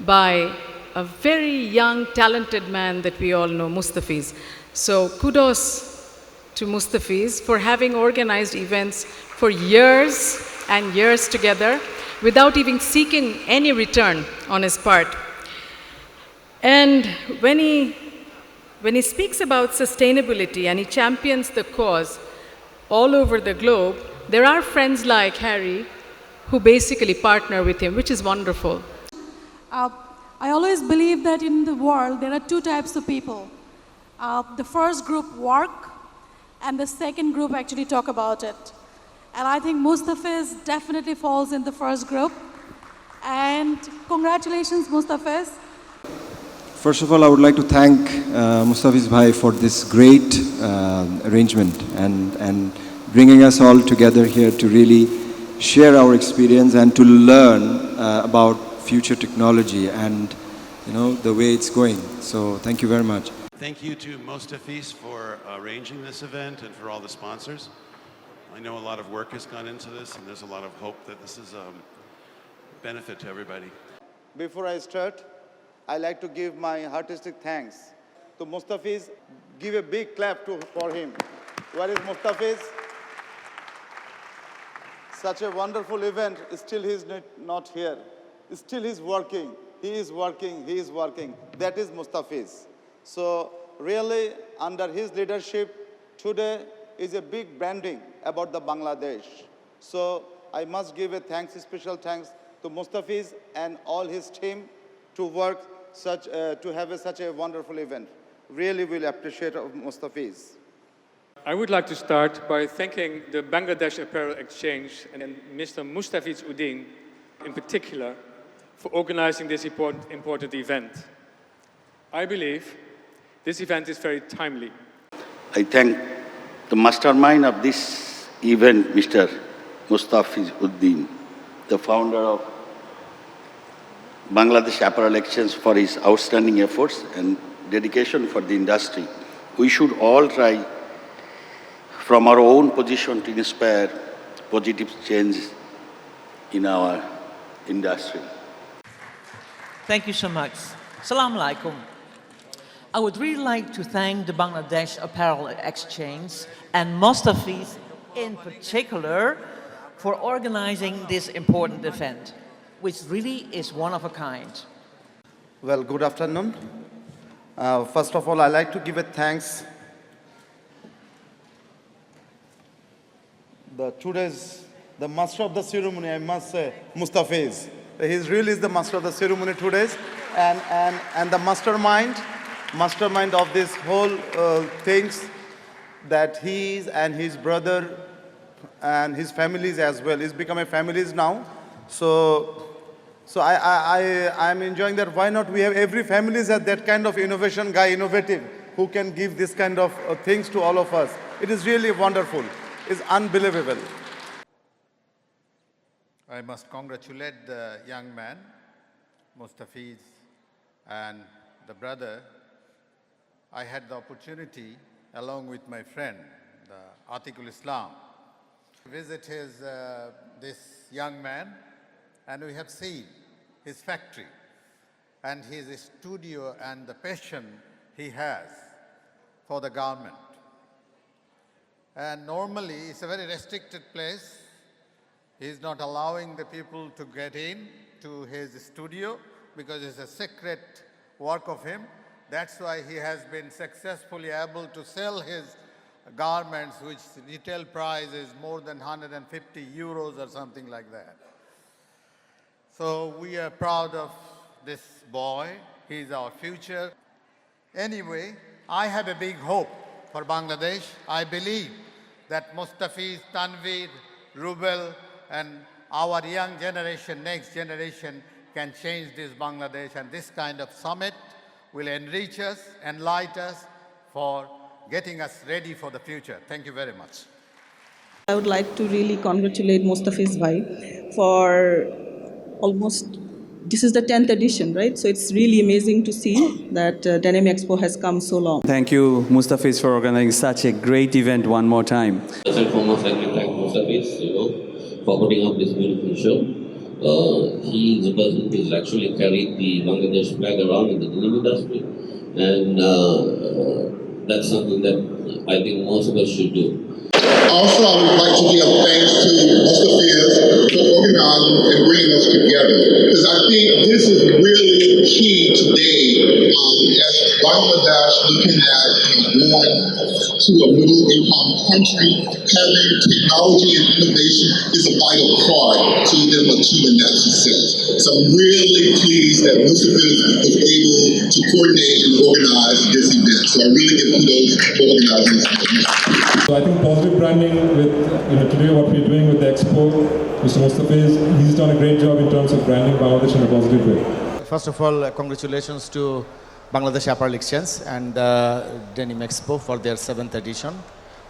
by a very young, talented man that we all know, Mustafiz. So kudos to Mustafiz for having organized events for years and years together without even seeking any return on his part. And when he speaks about sustainability and he champions the cause all over the globe, there are friends like Harry who basically partner with him, which is wonderful. I always believe that in the world there are two types of people. The first group work, and the second group actually talk about it. And I think Mustafiz definitely falls in the first group. And congratulations, Mustafiz. First of all, I would like to thank Mustafiz Bhai for this great arrangement and bringing us all together here to really share our experience and to learn about future technology and the way it's going. So thank you very much. Thank you to Mustafiz for arranging this event and for all the sponsors. I know a lot of work has gone into this, and there's a lot of hope that this is a benefit to everybody. Before I start, I'd like to give my artistic thanks to Mustafiz. Give a big clap for him. Where is Mustafiz? Such a wonderful event, still he's not here. Still he's working. He is working, he is working. That is Mustafiz. So really, under his leadership, today is a big branding about the Bangladesh. So I must give a special thanks to Mustafiz and all his team to work to have such a wonderful event. Really will appreciate Mustafiz. I would like to start by thanking the Bangladesh Apparel Exchange and Mr. Mustafiz Uddin in particular for organizing this important event. I believe this event is very timely. I thank the mastermind of this event, Mr. Mustafiz Uddin, the founder of Bangladesh Apparel Exchange, for his outstanding efforts and dedication for the industry. We should all try from our own position to inspire positive change in our industry. Thank you so much. Assalamu alaikum. I would really like to thank the Bangladesh Apparel Exchange and Mustafiz in particular for organizing this important event, which really is one of a kind. Well, good afternoon. First of all, I'd like to give a thanks today's the master of the ceremony, I must say, Mustafiz. He really is the master of the ceremony today, and the mastermind of this whole things, that he is and his brother and his families as well. It's become a families now. So I'm enjoying that. Why not? We have every families has that kind of innovation guy, innovative, who can give this kind of things to all of us. It is really wonderful. It's unbelievable. I must congratulate the young man, Mustafiz, and the brother. I had the opportunity, along with my friend, the Atiqul Islam, to visit this young man, and we have seen his factory and his studio and the passion he has for the garment. And normally, it's a very restricted place. He's not allowing the people to get in to his studio because it's a secret work of him. That's why he has been successfully able to sell his garments, which retail price is more than 150 euros or something like that. So we are proud of this boy. He's our future. Anyway, I have a big hope for Bangladesh. I believe that Mustafiz, Tanveer, Rubel, and our young generation, next generation, can change this Bangladesh, and this kind of summit will enrich us, enlighten us for getting us ready for the future. Thank you very much. I would like to really congratulate Mustafiz Bhai for this is the 10th edition, right? So it's really amazing to see that Denim Expo has come so long. Thank you, Mustafiz, for organizing such a great event one more time. First and foremost, I can thank Mustafiz, for putting up this beautiful show. He is a person who has actually carried the Bangladesh flag around in the denim industry, and that's something that I think most of us should do. Also, I would like to give thanks to Mustafiz for organizing and bringing us together, because I think this is really key today as Bangladesh looking at going to a middle-income country. Having technology and innovation is a vital part to them achieving that success. So I'm really pleased that Mustafiz was able to coordinate and organize this event. So I really give kudos for organizing this event. So I think positive branding with today what we're doing with the expo, Mr. Mustafiz, he's done a great job in terms of branding Bangladesh in a positive way. First of all, congratulations to Bangladesh Apparel Exchange and Denim Expo for their 7th edition.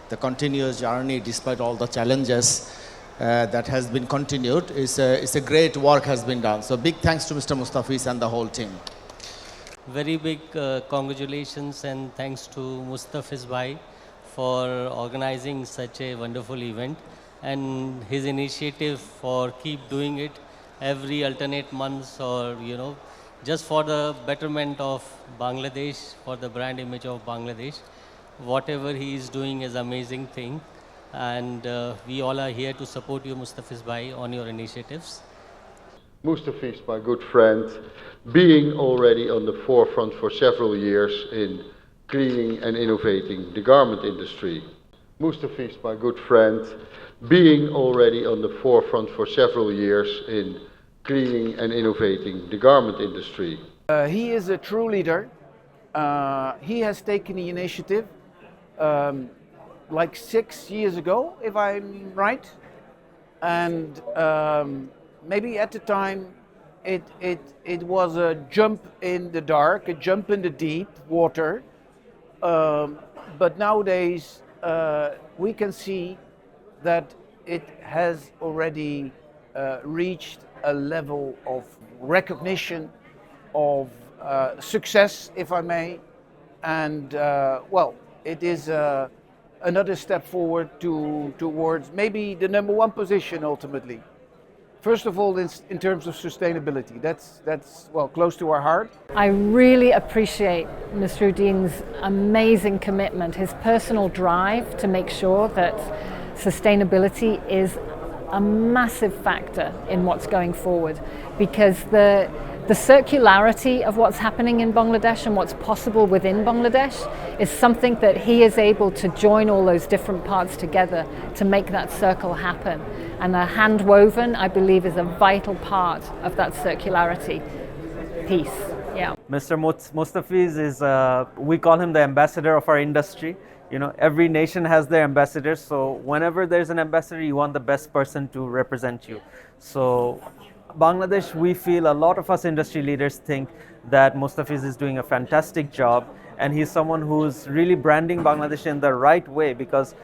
The continuous journey, despite all the challenges that has been continued, is a great work has been done. So big thanks to Mr. Mustafiz and the whole team. Very big congratulations and thanks to Mustafiz Bhai for organizing such a wonderful event, and his initiative for keep doing it every alternate months, or just for the betterment of Bangladesh, for the brand image of Bangladesh. Whatever he is doing is amazing thing, and we all are here to support you, Mustafiz Bhai, on your initiatives. Mustafiz, my good friend, being already on the forefront for several years in cleaning and innovating the garment industry. Mustafiz, my good friend, being already on the forefront for several years in cleaning and innovating the garment industry. He is a true leader. He has taken the initiative like 6 years ago, if I'm right. And maybe at the time it was a jump in the dark, a jump in the deep water. But nowadays we can see that it has already reached a level of recognition, of success, if I may, and well, it is another step forward towards maybe the #1 position ultimately. First of all, in terms of sustainability, that's well close to our heart. I really appreciate Mr. Uddin's amazing commitment, his personal drive to make sure that sustainability is a massive factor in what's going forward, because the circularity of what's happening in Bangladesh and what's possible within Bangladesh is something that he is able to join all those different parts together to make that circle happen. And the hand woven, I believe, is a vital part of that circularity piece. Yeah. Mr. Mustafiz is, we call him the ambassador of our industry. You know, every nation has their ambassador, so whenever there's an ambassador, you want the best person to represent you. So Bangladesh, we feel, a lot of us industry leaders think that Mustafiz is doing a fantastic job, and he's someone who's really branding Bangladesh in the right way, because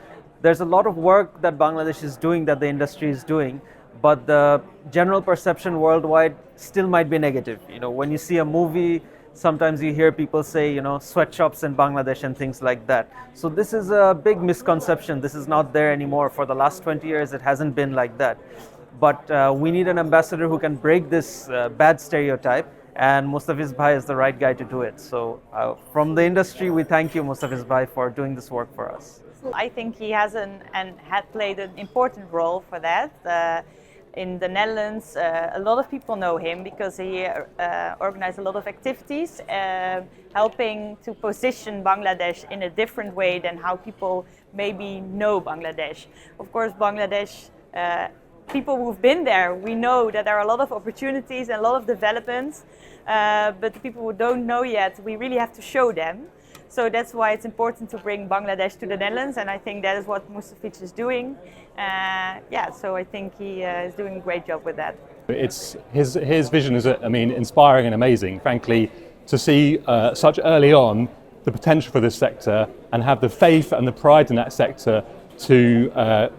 there's a lot of work that Bangladesh is doing, that the industry is doing, but the general perception worldwide still might be negative. You know, when you see a movie, sometimes you hear people say, you know, sweatshops in Bangladesh and things like that. So this is a big misconception. This is not there anymore. For the last 20 years, it hasn't been like that. But we need an ambassador who can break this bad stereotype, and Mustafiz Bhai is the right guy to do it. So from the industry, we thank you, Mustafiz Bhai, for doing this work for us. I think he has and had played an important role for that. In the Netherlands, a lot of people know him because he organized a lot of activities helping to position Bangladesh in a different way than how people maybe know Bangladesh. Of course, Bangladesh, people who've been there, we know that there are a lot of opportunities and a lot of developments, but the people who don't know yet, we really have to show them. So that's why it's important to bring Bangladesh to the Netherlands, and I think that is what Mustafiz is doing. Yeah, so I think he is doing a great job with that. It's his vision is, I mean, inspiring and amazing. Frankly, to see such early on the potential for this sector and have the faith and the pride in that sector to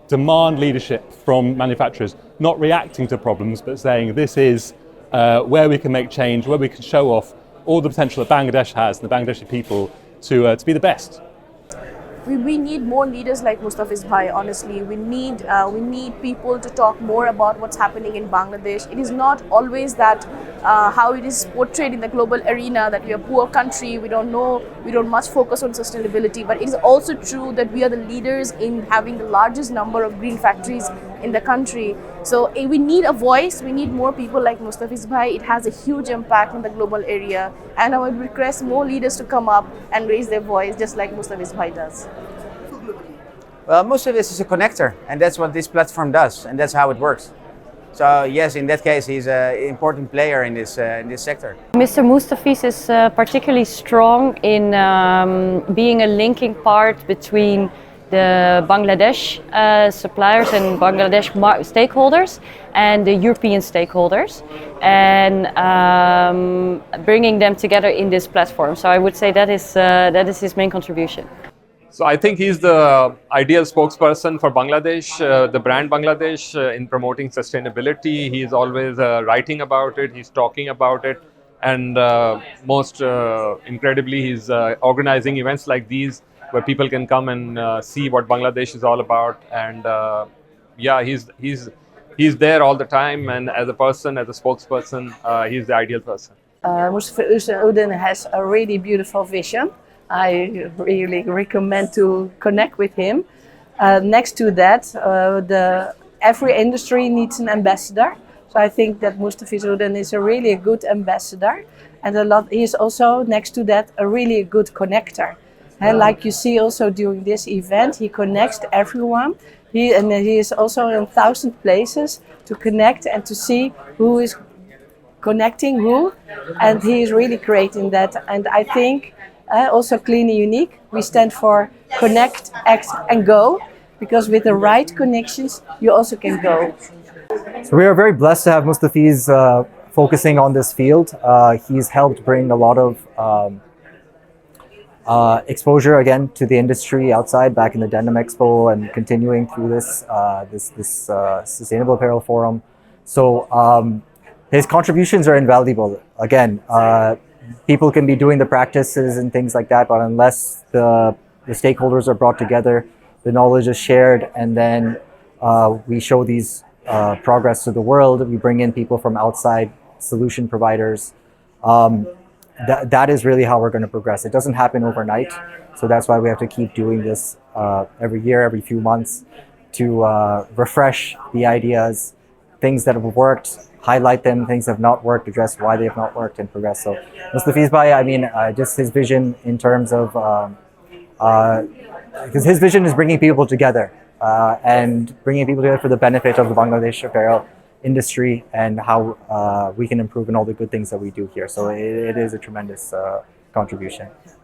demand leadership from manufacturers, not reacting to problems, but saying this is where we can make change, where we can show off all the potential that Bangladesh has and the Bangladeshi people to be the best. We need more leaders like Mustafiz Bhai, honestly. We need people to talk more about what's happening in Bangladesh. It is not always that how it is portrayed in the global arena, that we are a poor country, we don't much focus on sustainability, but it is also true that we are the leaders in having the largest number of green factories in the country. So we need a voice, we need more people like Mustafiz Bhai. It has a huge impact in the global area, and I would request more leaders to come up and raise their voice just like Mustafiz Bhai does. Well, Mustafiz is a connector, and that's what this platform does, and that's how it works. So yes, in that case, he's an important player in this sector. Mr. Mustafiz is particularly strong in being a linking part between the Bangladesh suppliers and Bangladesh stakeholders and the European stakeholders, and bringing them together in this platform. So I would say that is his main contribution. So I think he's the ideal spokesperson for Bangladesh, the brand Bangladesh, in promoting sustainability. He's always writing about it, he's talking about it, and most incredibly, he's organizing events like these where people can come and see what Bangladesh is all about. And yeah, he's there all the time, and as a person, as a spokesperson, he's the ideal person. Mustafiz Uddin has a really beautiful vision. I really recommend to connect with him. Next to that, every industry needs an ambassador. So I think that Mustafiz Uddin is a really good ambassador, and he is also, next to that, a really good connector. And like you see also during this event, he connects everyone. He is also in 1,000 places to connect and to see who is connecting who, and he is really great in that. And I think also Clean and Unique, we stand for connect, act and go, because with the right connections you also can go. So we are very blessed to have Mustafiz focusing on this field. He's helped bring a lot of exposure again to the industry outside, back in the Denim Expo, and continuing through this Sustainable Apparel Forum. So his contributions are invaluable. Again, people can be doing the practices and things like that, but unless the stakeholders are brought together, the knowledge is shared, and then we show these progress to the world, we bring in people from outside, solution providers. That is really how we're going to progress. It doesn't happen overnight, so that's why we have to keep doing this every year, every few months, to refresh the ideas, things that have worked, highlight them, things that have not worked, address why they have not worked, and progress. So Mustafiz Bhai, I mean, just his vision in terms of, because his vision is bringing people together and bringing people together for the benefit of the Bangladesh apparel industry and how we can improve in all the good things that we do here. So it is a tremendous contribution.